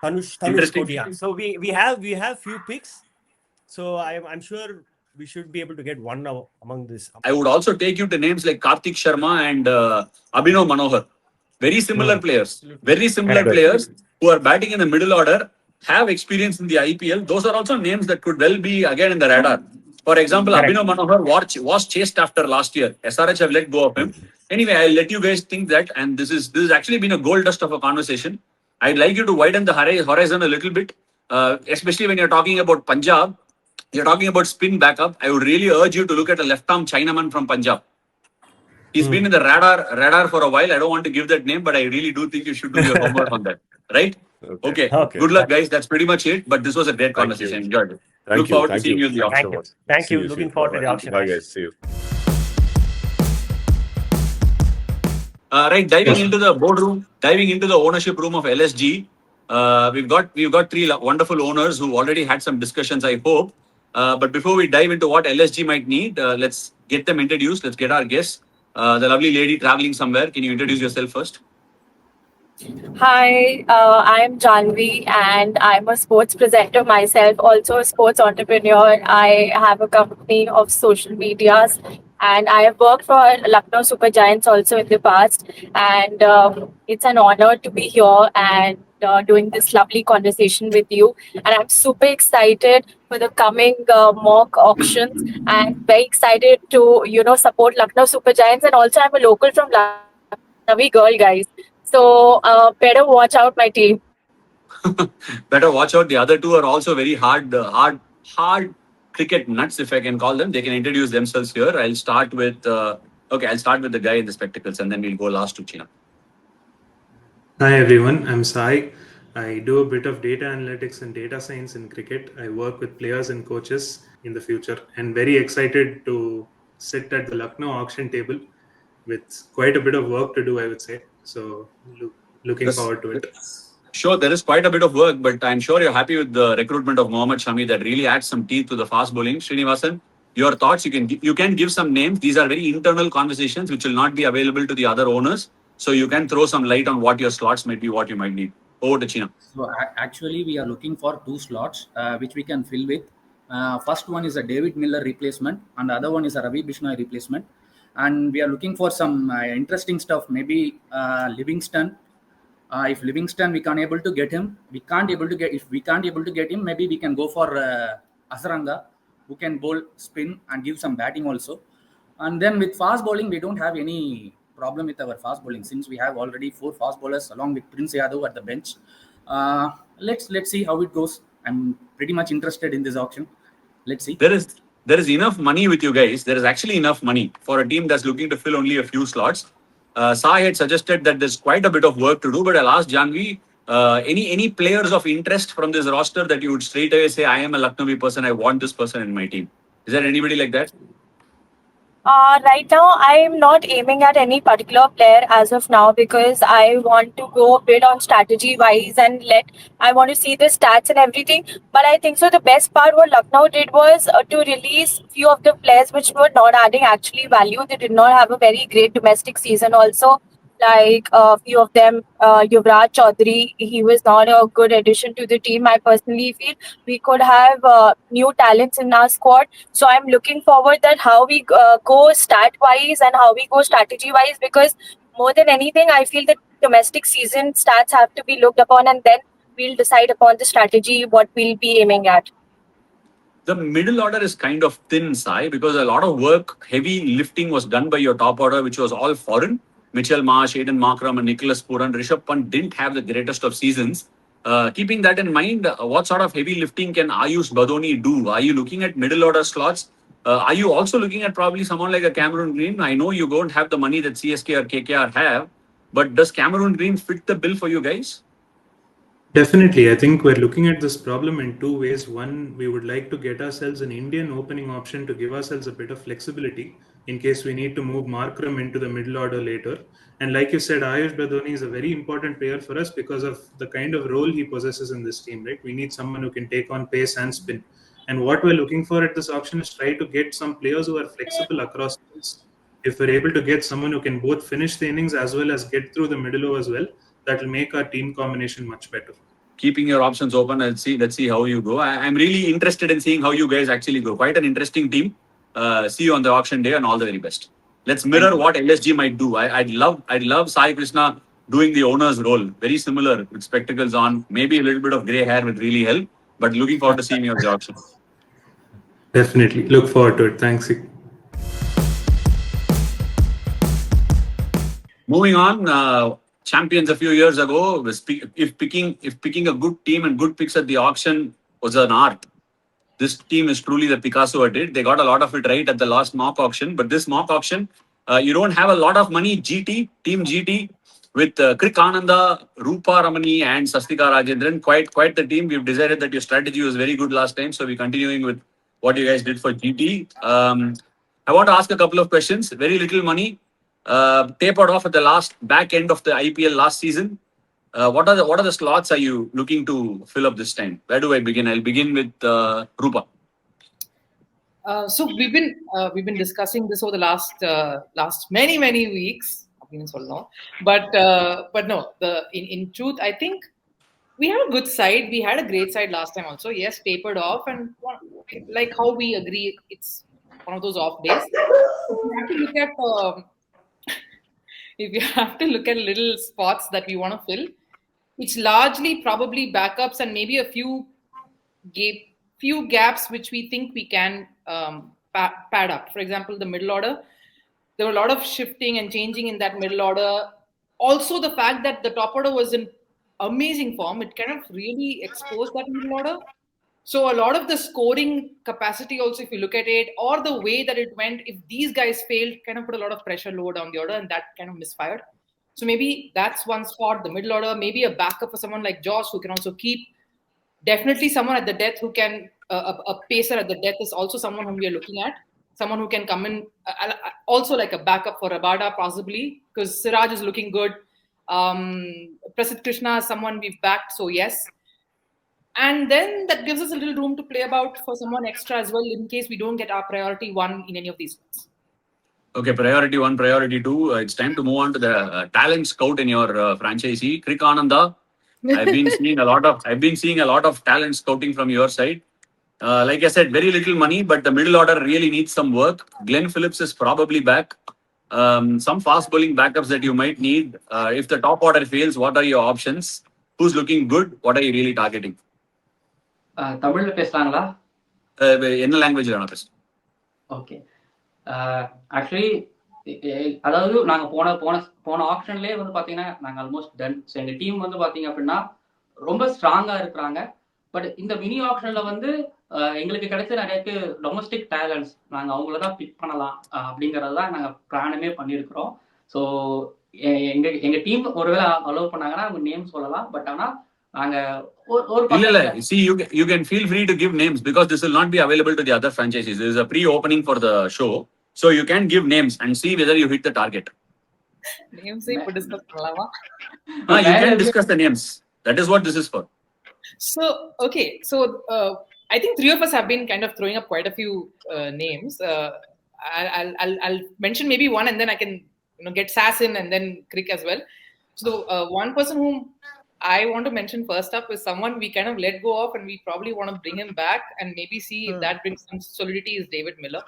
Tanush Kodia. So we have few picks. So I'm sure we should be able to get one now among this. I would also take you to names like Karthik Sharma and Abhinav Manohar. Very similar players. Very similar players who are batting in the middle order, have experience in the IPL. Those are also names that could well be again in the radar. For example, Abhinav Manohar was chased after last year. SRH have let go of him. Anyway, I'll let you guys think that. And this has actually been a gold dust of a conversation. I'd like you to widen the horizon a little bit, especially when you're talking about Punjab. You're talking about spin backup. I would really urge you to look at a left-arm Chinaman from Punjab. He's been in the radar for a while. I don't want to give that name, but I really do think you should do your homework on that. Right? Okay. Good luck, guys. That's pretty much it. But this was a great conversation. Enjoyed it. Look forward to seeing you in the auction. Thank you. Looking forward to the auction. Bye, guys. See you. Right, diving into the boardroom, diving into the ownership room of LSG. We've got 3 wonderful owners who already had some discussions, I hope. But before we dive into what LSG might need, let's get them introduced. Let's get our guests. The lovely lady traveling somewhere. Can you introduce yourself first? Hi, I'm Janvi and I'm a sports presenter myself, also a sports entrepreneur. I have a company of social medias and I have worked for Lucknow Super Giants also in the past. And it's an honor to be here and doing this lovely conversation with you. And I'm super excited for the coming mock auctions, and very excited to support Lucknow Super Giants. And also, I'm a local from Lucknow girl, guys. So better watch out, my team. Better watch out. The other two are also very hard cricket nuts, if I can call them. They can introduce themselves here. I'll start with the guy in the spectacles, and then we'll go last to China. Hi everyone, I'm Sai. I do a bit of data analytics and data science in cricket. I work with players and coaches in the future, and very excited to sit at the Lucknow auction table with quite a bit of work to do, I would say. So looking Yes. forward to it. Sure, there is quite a bit of work, but I'm sure you're happy with the recruitment of Mohammad Shami that really adds some teeth to the fast bowling. Srinivasan, your thoughts? You can give some names. These are very internal conversations which will not be available to the other owners. So you can throw some light on what your slots might be, what you might need. Over to China. So actually, we are looking for 2 slots which we can fill with. First one is a David Miller replacement, and the other one is a Ravi Bishnoi replacement. And we are looking for some interesting stuff. Maybe Livingston. If Livingston we can't able to get him, if we can't able to get him, maybe we can go for Asaranga, who can bowl spin and give some batting also. And then with fast bowling, we don't have any problem with our fast bowling since we have already 4 fast bowlers along with Prince Yadav at the bench. Let's see how it goes. I'm pretty much interested in this auction. Let's see. There is enough money with you guys. There is actually enough money for a team that's looking to fill only a few slots. Sai had suggested that there's quite a bit of work to do, but I'll ask Janvi, any players of interest from this roster that you would straight away say, I am a Lucknowi person, I want this person in my team. Is there anybody like that? Right now, I'm not aiming at any particular player as of now because I want to go a bit on strategy wise and I want to see the stats and everything. But I think so. The best part what Lucknow did was to release few of the players which were not adding actually value. They did not have a very great domestic season also. Like a few of them, Yuvraj Chaudhary, he was not a good addition to the team. I personally feel we could have new talents in our squad. So I'm looking forward that how we go stat wise and how we go strategy wise, because more than anything, I feel that domestic season stats have to be looked upon, and then we'll decide upon the strategy what we'll be aiming at. The middle order is kind of thin, Sai, because a lot of work, heavy lifting was done by your top order, which was all foreign. Mitchell Marsh, Aiden Markram, and Nicholas Puran. Rishabh Pant didn't have the greatest of seasons. Keeping that in mind, what sort of heavy lifting can Ayush Badoni do? Are you looking at middle order slots? Are you also looking at probably someone like a Cameron Green? I know you don't have the money that CSK or KKR have, but does Cameron Green fit the bill for you guys? Definitely. I think we're looking at this problem in 2 ways. One, we would like to get ourselves an Indian opening option to give ourselves a bit of flexibility in case we need to move Markram into the middle order later. And like you said, Ayush Badoni is a very important player for us because of the kind of role he possesses in this team, right? We need someone who can take on pace and spin. And what we're looking for at this auction is try to get some players who are flexible across fields. If we're able to get someone who can both finish the innings as well as get through the middle as well, that will make our team combination much better. Keeping your options open. Let's see how you go. I'm really interested in seeing how you guys actually go. Quite an interesting team. See you on the auction day, and all the very best. Let's mirror what LSG might do. I'd love Sai Krishna doing the owner's role. Very similar with spectacles on, maybe a little bit of grey hair would really help. But looking forward to seeing you on the auction. Definitely. Look forward to it. Thanks. Moving on, champions a few years ago, if picking a good team and good picks at the auction was an art, this team is truly the Picasso at it. They got a lot of it right at the last mock auction, but this mock auction, you don't have a lot of money. Team GT with Krik Ananda, Rupa Ramani, and Sastika Rajendran, quite the team. We've decided that your strategy was very good last time, so we're continuing with what you guys did for GT. I want to ask a couple of questions. Very little money. Tapered off at the back end of the IPL last season. What are the slots are you looking to fill up this time? Where do I begin? I'll begin with Rupa. So we've been discussing this over the last many weeks. But no, in truth, I think we have a good side. We had a great side last time also. Yes, tapered off, and like how we agree, it's one of those off days. If you have to look at if you have to look at little spots that we want to fill, it's largely probably backups and maybe a few gaps which we think we can pad up. For example, the middle order, there were a lot of shifting and changing in that middle order. Also, the fact that the top order was in amazing form, it kind of really exposed that middle order. So a lot of the scoring capacity also, if you look at it, or the way that it went, if these guys failed, kind of put a lot of pressure lower down the order, and that kind of misfired. So maybe that's one spot, the middle order, maybe a backup for someone like Josh who can also keep. Definitely someone at the death who can, a pacer at the death is also someone whom we are looking at. Someone who can come in, also like a backup for Rabada possibly, because Siraj is looking good. Prasidh Krishna is someone we've backed, so yes. And then that gives us a little room to play about for someone extra as well in case we don't get our priority one in any of these ones. Okay, priority one, priority two. It's time to move on to the talent scout in your franchisee. Krik Ananda, I've been seeing a lot of talent scouting from your side. Like I said, very little money, but the middle order really needs some work. Glenn Phillips is probably back. Some fast bowling backups that you might need. If the top order fails, what are your options? Who's looking good? What are you really targeting? தமிழ்ல பேசலாங்களா? என்ன லாங்குவேஜ்ல வேணா பேசு. Okay. Actually அதாவது நாங்க போன ஆப்ஷன்லேயே வந்து பாத்தீங்கன்னா நாங்க ஆல்மோஸ்ட் டன். ஸோ எங்க டீம் வந்து பாத்தீங்க அப்படின்னா ரொம்ப ஸ்ட்ராங்கா இருக்கிறாங்க. பட் இந்த மினி ஆப்ஷன்ல வந்து எங்களுக்கு கிடைச்ச நிறைய டொமஸ்டிக் டேலண்ட்ஸ் நாங்க அவங்கள தான் பிக் பண்ணலாம் அப்படிங்கறது தான் நாங்க பிளானுமே பண்ணியிருக்கிறோம். ஸோ எங்க டீம் ஒருவேளை அலோவ் பண்ணாங்கன்னா அவங்க நேம் சொல்லலாம். பட் ஆனா நாங்க see, you can feel free to give names because this will not be available to the other franchises. This is a pre-opening for the show, so you can give names and see whether you hit the target. Names இப்ப discuss பண்ணலாமா? You can discuss the names. That is what this is for. So okay, so I think three of us have been kind of throwing up quite a few names. I'll mention maybe one and then I can get Sass in and then Krik as well. So one person whom I want to mention first up is someone we kind of let go of and we probably want to bring him back and maybe see if that brings some solidity is David Miller.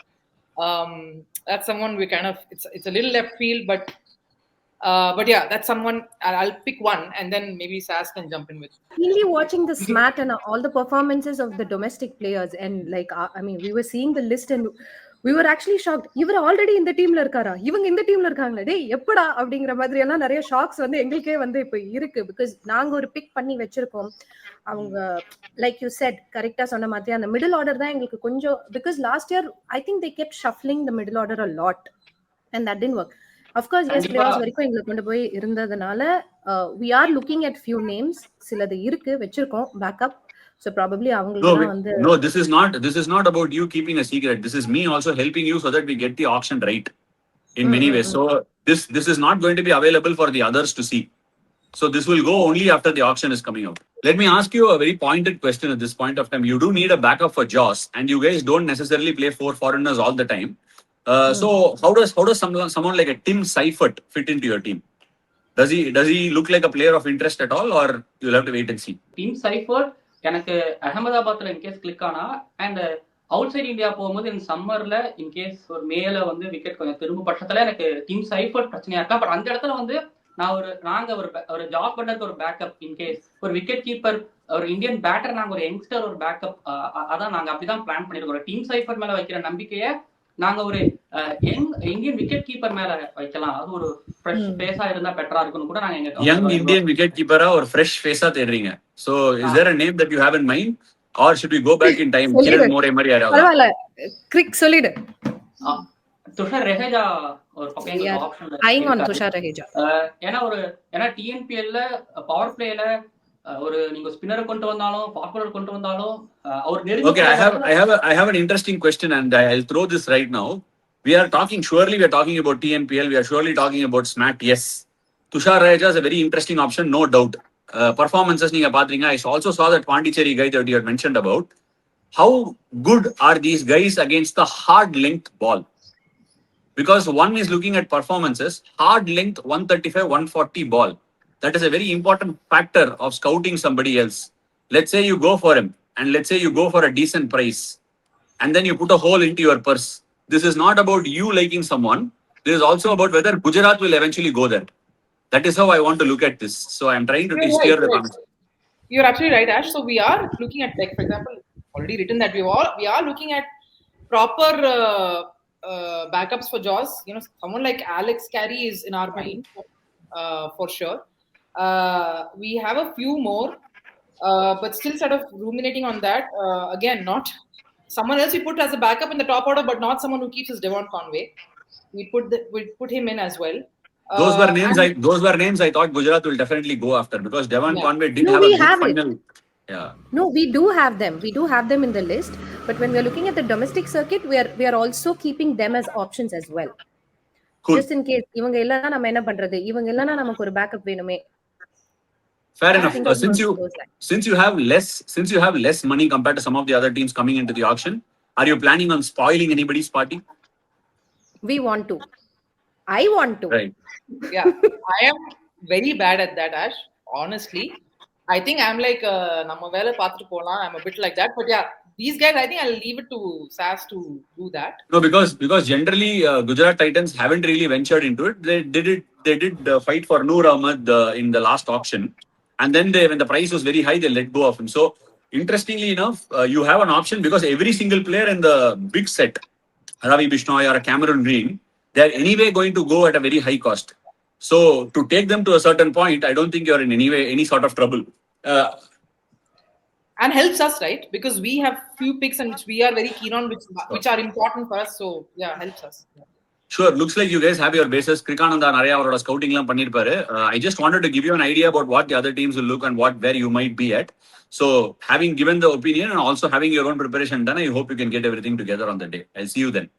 That's someone we kind of, it's a little left field, but yeah, that's someone I'll pick one and then maybe Sass can jump in with. Really watching the SMAT and all the performances of the domestic players and like, I mean, we were seeing the list and we were actually shocked. இவர் already இந்த டீம்ல இருக்காரா, இவங்க இந்த டீம்ல இருக்காங்களே, டேய் எப்படா அப்படிங்கிற மாதிரி எல்லாம் நிறைய ஷாக்ஸ் வந்து எங்களுக்கே வந்து இப்போ இருக்கு. பிகாஸ் நாங்க ஒரு பிக் பண்ணி வச்சிருக்கோம். அவங்க லைக் யூ செட் கரெக்டா சொன்ன மாதிரி அந்த மிடில் ஆர்டர் தான் எங்களுக்கு கொஞ்சம், because last year I think they kept shuffling the middle order a lot and that didn't work. Of course S players வரைக்கும் எங்களுக்கு கொண்டு போய் இருந்ததுனால we are looking at few names. சிலது இருக்கு வச்சிருக்கோம் backup. So probably no, this is not about you keeping a secret. This is me also helping you so that we get the auction right in many ways. So this is not going to be available for the others to see. So this will go only after the auction is coming out. Let me ask you a very pointed question at this point of time. You do need a backup for Joss, and you guys don't necessarily play 4 foreigners all the time. So how does someone like a Tim Seifert fit into your team? Does he look like a player of interest at all, or you'll have to wait and see? Tim Seifert எனக்கு அகமதாபாத்ல in case click ஆனா and out side India போகும்போது இந்த சம்மர்ல in case ஒரு மேல வந்து wicket கொஞ்சம் திரும்ப பட்சத்துல எனக்கு டீம் சைஃபர்ட் பிரச்சனையா இருக்கா. பட் அந்த இடத்துல வந்து நாங்க ஒரு ஜாப் பண்ணதுக்கு ஒரு பேக்கப் இன்கேஸ் ஒரு விக்கெட் கீப்பர் ஒரு இந்தியன் பேட்டர் நாங்க ஒரு யங்ஸ்டர் ஒரு பேக்கப் அதான் நாங்க அப்படிதான் பிளான் பண்ணிருக்கோம். டீம் சைஃபர்ட் மேல வைக்கிற நம்பிக்கையை நாங்க ஒரு இந்தியன் விக்கெட் கீப்பர் மேல வைக்கலாம். அது ஒரு ஃப்ரெஷ் ஃபேஸா இருந்தா பெட்டரா இருக்கும்னு கூட நாங்க எங்க யங் இந்தியன் விக்கெட் கீப்பரா ஒரு ஃப்ரெஷ் ஃபேஸா தேடுறீங்க. So is there a name that you have in mind or should we go back in time? Kiran More மாதிரி யாராவது? பரவாயில்லை, கிரிக் சொல்லிடு. துஷார் ரெஹேஜா ஒரு பக்கம் ஆப்ஷன் ஹைங் ஆன் துஷார் ரெஹேஜா. ஏன்னா டிஎன்பிஎல்ல பவர் பிளேல ஒரு நீங்க ஸ்பின்னரை கொண்டு வந்தாலும் பாப்புலர் கொண்டு வந்தாலும் அவர் நெருங்கி. Okay, I have an interesting question and I'll throw this right now. We are talking about TNPL, we are surely talking about SMAT. Yes, Tushar Raheja is a very interesting option, no doubt. Performances நீங்க பாத்தீங்க. I also saw that Pondicherry guy that you had mentioned about. How good are these guys against the hard length ball? Because one is looking at performances, hard length 135, 140 ball. That is a very important factor of scouting somebody else. Let's say you go for him and let's say you go for a decent price and then you put a hole into your purse. this is not about you liking someone. This is also about whether Gujarat will eventually go there. That is how I want to look at this. So I'm trying to You're steer right. the Right. conversation. You're absolutely right, Ash. So we are looking at, like, for example, already written that we are looking at proper backups for Jaws. Someone like Alex Carey is in our mind for sure. We have a few more, but still sort of ruminating on that. Again, not someone else we put as a backup in the top order, but not someone who keeps his Devon Conway. We put him in as well. Those were names. And Those were names I thought Gujarat will definitely go after because Devon yeah, Conway did No, have a we good have it. final. Yeah. No, we do have them. We do have them in the list. But when we're looking at the domestic circuit, we are also keeping them as options as well. Cool. Just in case இவங்க இல்லனா நம்ம என்ன பண்றது? இவங்க இல்லனா நமக்கு ஒரு backup வேணுமே. Fair Just enough. thinking along those lines. Since you have less money compared to some of the other teams coming into the auction, are you planning on spoiling anybody's party? We want to. I want to. Right. Yeah, I am very bad at that, Ash. Honestly, I think I'm like நம்ம வேலை பார்த்துட்டு போலாம். I'm a bit like that, but yeah, these guys, I think I'll leave it to SAS to do that. No, because generally Gujarat Titans haven't really ventured into it. They did fight for Noor Ahmed in the last auction, and then when the price was very high, they let go of him. So interestingly enough, you have an option because every single player in the big set, Ravi Bishnoi or a Cameron Green, they're anyway going to go at a very high cost. So to take them to a certain point, I don't think you're in any sort of trouble. And helps us, right? Because we have few picks and which we are very keen on, which are important for us. So yeah, helps us. Yeah. Sure, looks like you guys have your bases. Krikananda நிறைய அவரோட ஸ்கவுட்டிங்லாம் பண்ணிருப்பாரு. I just wanted to give you an idea about what the other teams will look and where you might be at. So having given the opinion and also having your own preparation done, I hope you can get everything together on the day. I'll see you then.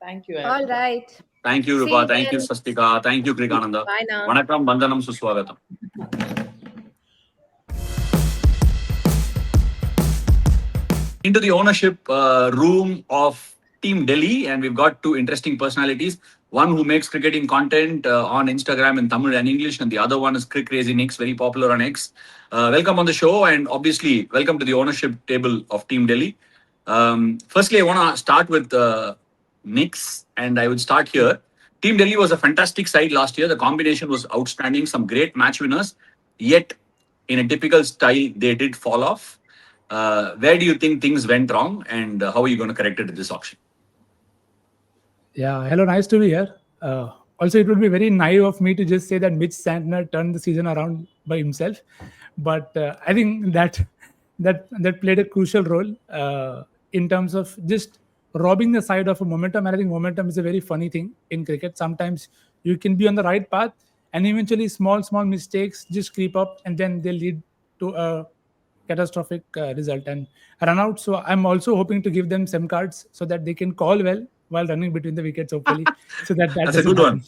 Thank you. All right. Thank you, Rupa. Thank you, Sastika. Thank you, Krikananda. Bye now. Vanakkam, Vandanam, Suswagatam. Into the ownership room of Team Delhi, and we've got two interesting personalities. One who makes cricketing content on Instagram in Tamil and English, and the other one is Crick Crazy Nix, very popular on X. Welcome on the show, and obviously, welcome to the ownership table of Team Delhi. Firstly, I want to start with Nix, and I would start here. Team Delhi was a fantastic side last year. The combination was outstanding, some great match winners, yet in a typical style, they did fall off. Where do you think things went wrong, and how are you going to correct it at this auction? Yeah, hello, nice to be here. Also, it would be very naive of me to just say that Mitch Santner turned the season around by himself, but I think that played a crucial role in terms of just robbing the side of a momentum. And I think momentum is a very funny thing in cricket. Sometimes you can be on the right path, and eventually small mistakes just creep up, and then they lead to a catastrophic result and run out. So I'm also hoping to give them SIM cards so that they can call well while running between the wickets, hopefully. So that That's a good one.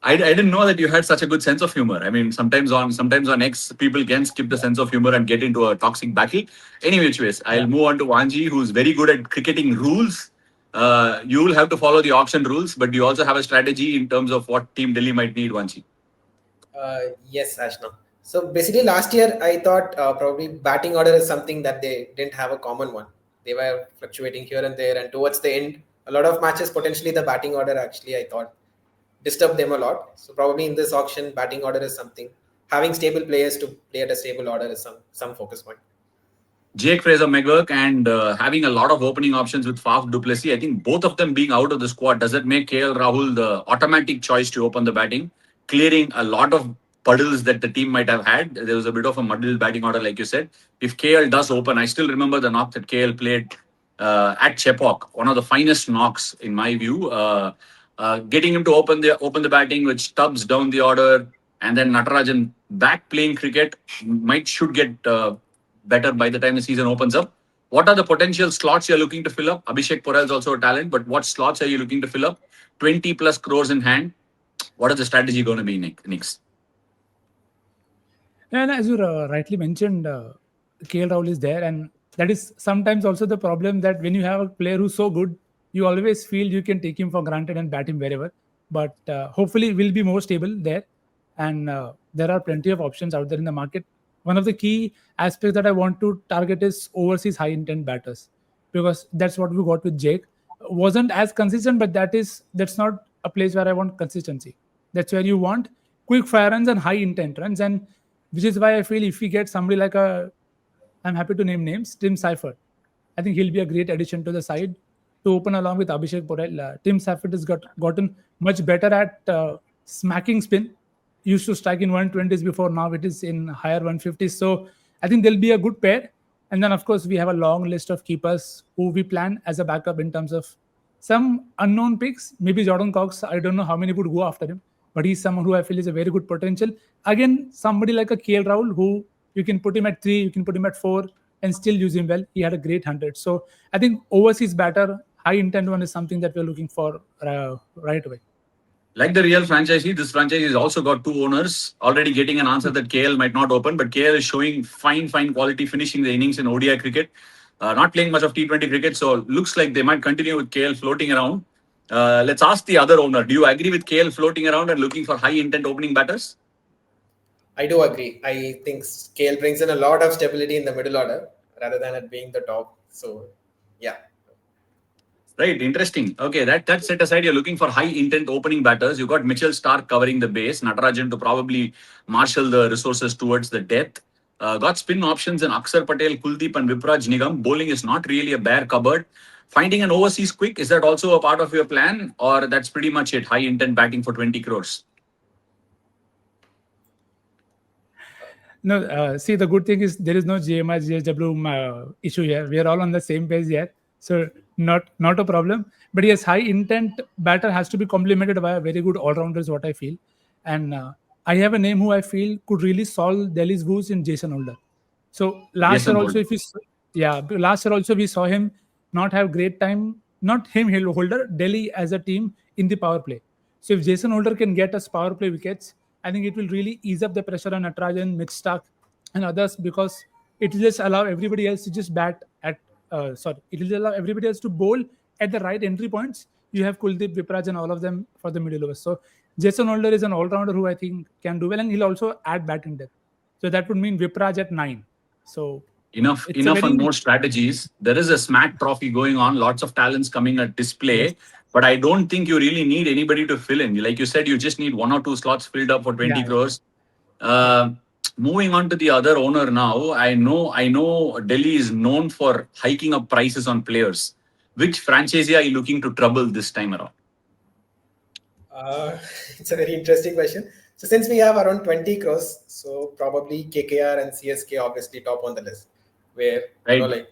I didn't know that you had such a good sense of humor. I mean, sometimes on X, people can skip the sense of humor and get into a toxic battle. Any which ways, I'll move on to Vanji, who's very good at cricketing rules. You will have to follow the auction rules, but you also have a strategy in terms of what Team Delhi might need, Vanji. Yes, Ashna. So basically, last year I thought probably batting order is something that they didn't have a common one. They were fluctuating here and there, and towards the end, a lot of matches potentially the batting order actually I thought disturbed them a lot. So probably in this auction, batting order is something. Having stable players to play at a stable order is some focus point. Jake Fraser-McGurk and having a lot of opening options with Faf du Plessis, I think both of them being out of the squad, does it make KL Rahul the automatic choice to open the batting, clearing a lot of puddles that the team might have had? There was a bit of a muddled batting order, like you said. If KL does open, I still remember the knock that KL played at Chepauk, one of the finest knocks in my view. Getting him to open the batting with Stubbs down the order, and then Natarajan back playing cricket should get better by the time the season opens up. What are the potential slots you're looking to fill up? Abhishek Porel is also a talent, but what slots are you looking to fill up? 20 plus crores in hand. What is the strategy going to be next? And as you rightly mentioned, KL Rahul is there, and that is sometimes also the problem, that when you have a player who's so good, you always feel you can take him for granted and bat him wherever. But hopefully we'll be more stable there, and there are plenty of options out there in the market. One of the key aspects that I want to target is overseas high intent batters, because that's what we got with Jake. wasn't as consistent, but that's not a place where I want consistency. That's where you want quick fire runs and high intent runs, and which is why I feel if we get somebody like I'm happy to name names, Tim Seifert. I think he'll be a great addition to the side to open along with Abhishek Porel. Tim Seifert has gotten much better at smacking spin. Used to strike in 120s before, now it is in higher 150s. So I think they'll be a good pair. And then, of course, we have a long list of keepers who we plan as a backup in terms of some unknown picks. Maybe Jordan Cox, I don't know how many would go after him, but he's someone who I feel is a very good potential. Again, somebody like a KL Rahul, who you can put him at 3, you can put him at 4, and still use him well. He had a great 100. So I think overseas batter, high intent one is something that we're looking for right away. Like the real franchisee, this franchise has also got 2 owners, already getting an answer that KL might not open, but KL is showing fine quality, finishing the innings in ODI cricket, not playing much of T20 cricket, so looks like they might continue with KL floating around. Let's ask the other owner, do you agree with KL floating around and looking for high intent opening batters? I do agree. I think KL brings in a lot of stability in the middle order rather than it being the top. So, yeah. Right, interesting. Okay, that set aside, you're looking for high intent opening batters. You got Mitchell Stark covering the base, Natarajan to probably marshal the resources towards the death. Got spin options in Akshar Patel, Kuldeep and Vipraj Nigam. Bowling is not really a bare cupboard. Finding an overseas quick, is that also a part of your plan, or that's pretty much it? High intent batting for 20 crores. No, see, the good thing is there is no GMI, GSW issue here. We are all on the same page here. So not a problem. But yes, high intent batter has to be complemented by a very good all-rounder is what I feel. And I have a name who I feel could really solve Delhi's woes in Jason Holder. So last year also, we saw him not have great time. Not him, Holder, Delhi as a team in the power play. So if Jason Holder can get us power play wickets, I think it will really ease up the pressure on Natarajan, Mitch Stark, and others, because it will just allow everybody else to just bat at. It will allow everybody else to bowl at the right entry points. You have Kuldeep, Vipraj, and all of them for the middle overs. So Jason Holder is an all-rounder who I think can do well, and he'll also add batting depth. So that would mean Vipraj at 9. So enough and more strategies. There is a SMAC trophy going on, lots of talents coming at display. Yes. But I don't think you really need anybody to fill in. Like you said, you just need 1 or 2 slots filled up for 20 crores. Moving on to the other owner now, I know Delhi is known for hiking up prices on players. Which franchisee are you looking to trouble this time around? It's a very interesting question. So since we have around 20 crores, so probably KKR and CSK obviously top on the list. Where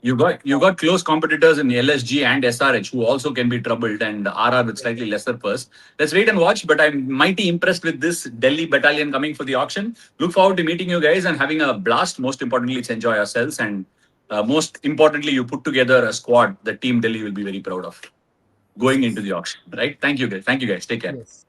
you got close competitors in LSG and SRH who also can be troubled, and RR with slightly lesser purse. Let's wait and watch, but I'm mighty impressed with this Delhi battalion coming for the auction. Look forward to meeting you guys and having a blast. Most importantly, let's enjoy ourselves, and most importantly, you put together a squad that Team Delhi will be very proud of going into the auction. Right? Thank you guys. Take care. Yes.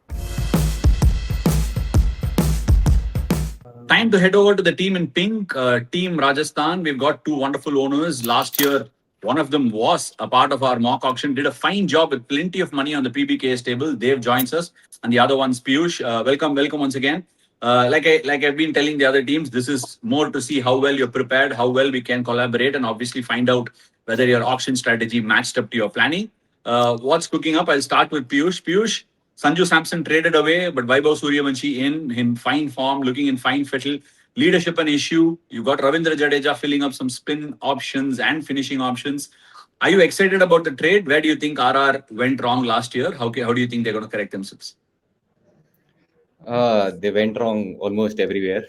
Time to head over to the team in pink, Team Rajasthan. We've got 2 wonderful owners. Last year, one of them was a part of our mock auction, did a fine job with plenty of money on the PBKS table. Dave joins us, and the other one's Piyush. Welcome once again. Like I've been telling the other teams, this is more to see how well you're prepared, how well we can collaborate, and obviously find out whether your auction strategy matched up to your planning. What's cooking up? I'll start with Piyush. Piyush, Sanju Samson traded away, but Vaibhav Suryavanshi in fine form, looking in fine fettle. Leadership an issue. You got Ravindra Jadeja filling up some spin options and finishing options. Are you excited about the trade? Where do you think RR went wrong last year? How do you think they're going to correct themselves? They went wrong almost everywhere.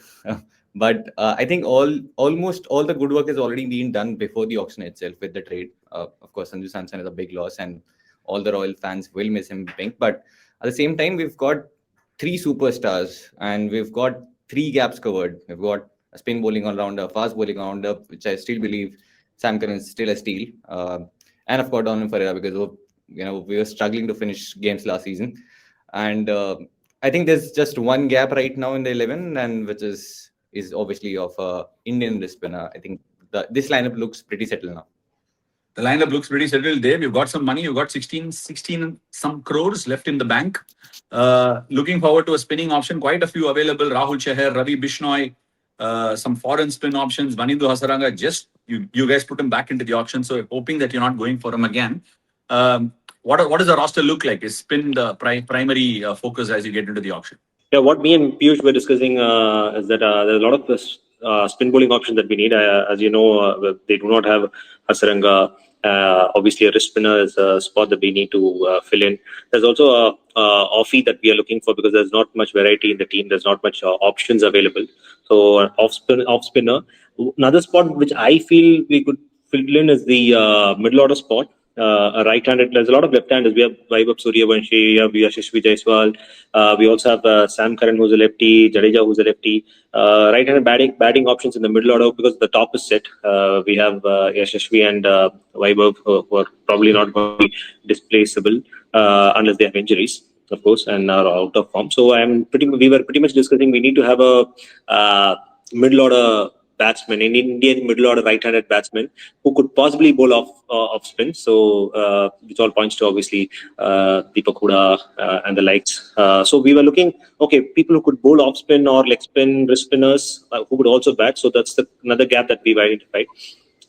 But I think almost all the good work has already been done before the auction itself with the trade. Of course, Sanju Samson is a big loss, and all the Royal fans will miss him pink. But at the same time, we've got 3 superstars, and we've got 3 gaps covered. We've got a spin bowling all-rounder, fast bowling all-rounder, which I still believe Sam Curran is still a steal. And of course, Donald Ferreira, because we were struggling to finish games last season. And I think there's just one gap right now in the 11, and which is obviously of Indian spinner. I think this lineup looks pretty settled now. The lineup looks pretty settled, Dave. You've got some money. You've got 16 some crores left in the bank. Looking forward to a spinning option. Quite a few available. Rahul Chahar, Ravi Bishnoi, some foreign spin options. Vanindu Hasaranga, just you guys put him back into the auction. So hoping that you're not going for him again. what does the roster look like? Is spin the primary focus as you get into the auction? Yeah, what me and Piyush were discussing is that there's a lot of spin bowling options that we need. As you know, they do not have Hasaranga. Obviously, a wrist spinner is a spot that we need to fill in. There's also a offie that we are looking for because there's not much variety in the team. There's not much options available. So off spinner. Another spot which I feel we could fill in is the middle order spot. A right-handed. There's a lot of left-handers. We have Vaibhav Suryavanshi, we have Yashasvi Jaiswal. We also have Sam Curran, who's a lefty, Jadeja, who's a lefty. Right-handed batting options in the middle order because the top is set. We have Yashasvi and Vaibhav, who are probably not going to be displaceable unless they have injuries, of course, and are out of form. So we were pretty much discussing we need to have a middle order batsman, an Indian middle order right-handed batsman who could possibly bowl off spin. So which all points to obviously Deepak Huda and the likes. So we were looking, okay, people who could bowl off spin or leg spin, wrist spinners who could also bat. So that's another gap that we've identified.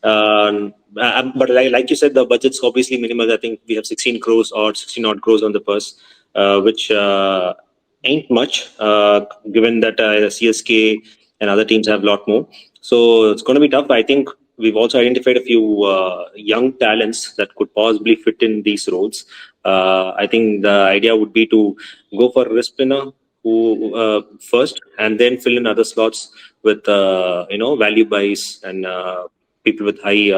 But like you said, the budget's obviously minimal. I think we have 16 crores or 16 odd crores on the purse, which ain't much given that CSK and other teams have a lot more. So it's going to be tough. I think we've also identified a few young talents that could possibly fit in these roles. I think the idea would be to go for a wrist spinner who first, and then fill in other slots with value buys and people with high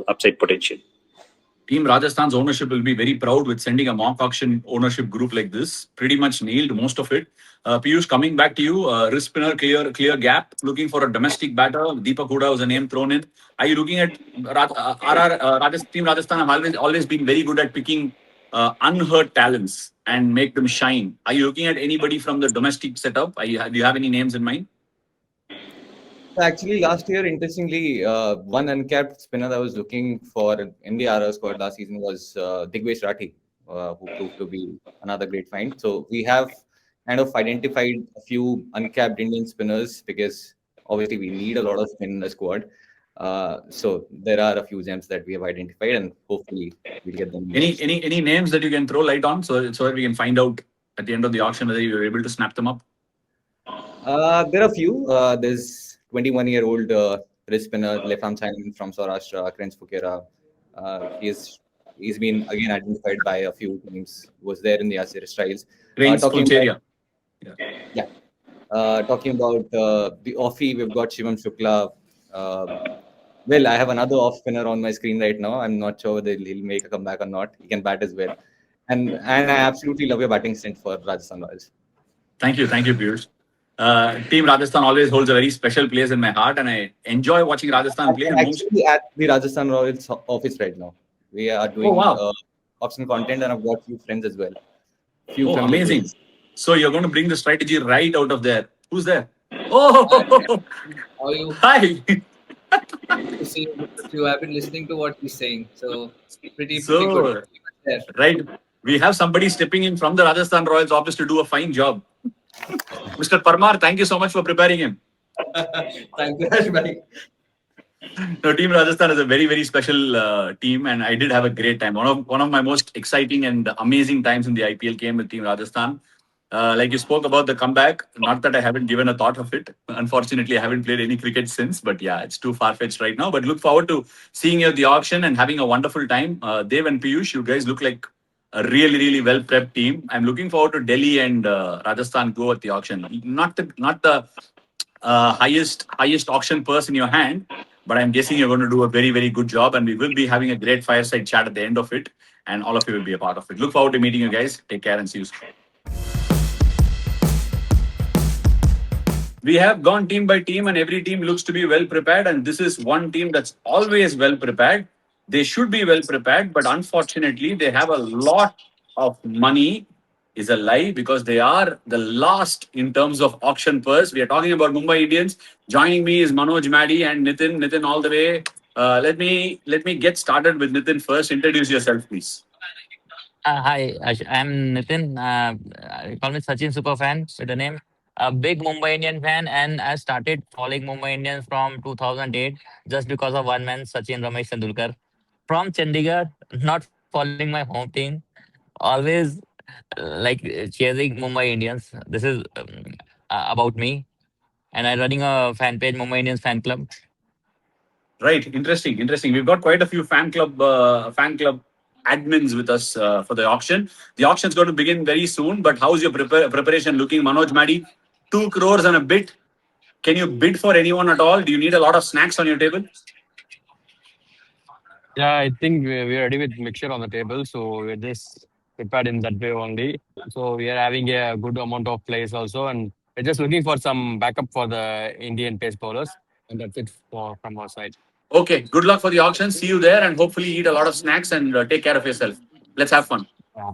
upside potential. Team Rajasthan's ownership will be very proud with sending a mock auction ownership group like this. Pretty much nailed most of it. Piyush, coming back to you, wrist spinner, clear gap. Looking for a domestic batter. Deepak Huda was a name thrown in. Are you looking at Team Rajasthan? Have always been very good at picking unheard talents and make them shine. Are you looking at anybody from the domestic setup? Do you have any names in mind? Actually, last year, interestingly, one uncapped spinner I was looking for in the RR squad last season was Digvesh Rathi, who proved to be another great find. So we have kind of identified a few uncapped Indian spinners because obviously we need a lot of spin in the squad. So there are a few gems that we have identified, and hopefully we'll get them. Any names that you can throw light on so that we can find out at the end of the auction whether you were able to snap them up? There are a few. There's 21-year-old wrist spinner left-arm signing from Saurashtra, Krens Fukera. He's been again identified by a few teams. Was there in the Asir trials. Talking about the offie, we've got Shivam Shukla. Well, I have another off spinner on my screen right now. I'm not sure whether he'll make a comeback or not. He can bat as well. And I absolutely love your batting stint for Rajasthan Royals. Thank you, Piyush. Team Rajasthan always holds a very special place in my heart, and I enjoy watching Rajasthan play. I'm actually at the Rajasthan Royals office right now. We are doing option content, and I've got a few friends as well. Amazing. Players. So you're going to bring the strategy right out of there. Who's there? Oh, how are you? Hi. To see you have been listening to what he's saying. So pretty good. Right. We have somebody stepping in from the Rajasthan Royals office to do a fine job. Mr. Parmar, thank you so much for preparing him. Thank you, Ashwin. No, Team Rajasthan is a very, very special team, and I did have a great time. One of my most exciting and amazing times in the IPL came with Team Rajasthan. Like you spoke about the comeback, not that I haven't given a thought of it. Unfortunately, I haven't played any cricket since, but yeah, it's too far-fetched right now. But look forward to seeing you at the auction and having a wonderful time. Dev and Piyush, you guys look like a really, really well-prepped team. I'm looking forward to Delhi and Rajasthan go at the auction. Not the highest auction purse in your hand, but I'm guessing you're going to do a very, very good job, and we will be having a great fireside chat at the end of it, and all of you will be a part of it. Look forward to meeting you guys. Take care and see you soon. We have gone team by team, and every team looks to be well prepared, and this is one team that's always well prepared. They should be well prepared, but unfortunately, they have a lot of money. Is a lie because they are the last in terms of auction purse. We are talking about Mumbai Indians. Joining me is Manoj, Maddy, and Nitin. Nitin, all the way. Let me get started with Nitin first. Introduce yourself, please. Hi, I'm Nitin. Call me Sachin Superfan with the name. A big Mumbai Indian fan, and I started following Mumbai Indians from 2008 just because of one man, Sachin Ramesh Tendulkar. From Chandigarh, not following my home team. always like cheering Mumbai Indians. This is about me, and I'm running a fan page, Mumbai Indians fan club. Right. Interesting. Interesting. We've got quite a few fan club admins with us for the auction. The auction's going to begin very soon. But how's your preparation looking, Manoj Madi? 2 crores and a bit. Can you bid for anyone at all? Do you need a lot of snacks on your table? Yeah, I think we're ready with mixture on the table, so we're just prepared in that way only. So we are having a good amount of players also, and we're just looking for some backup for the Indian pace bowlers, and that's it from our side. Okay. Good luck for the auction. See you there, and hopefully eat a lot of snacks and take care of yourself. Let's have fun. Yeah.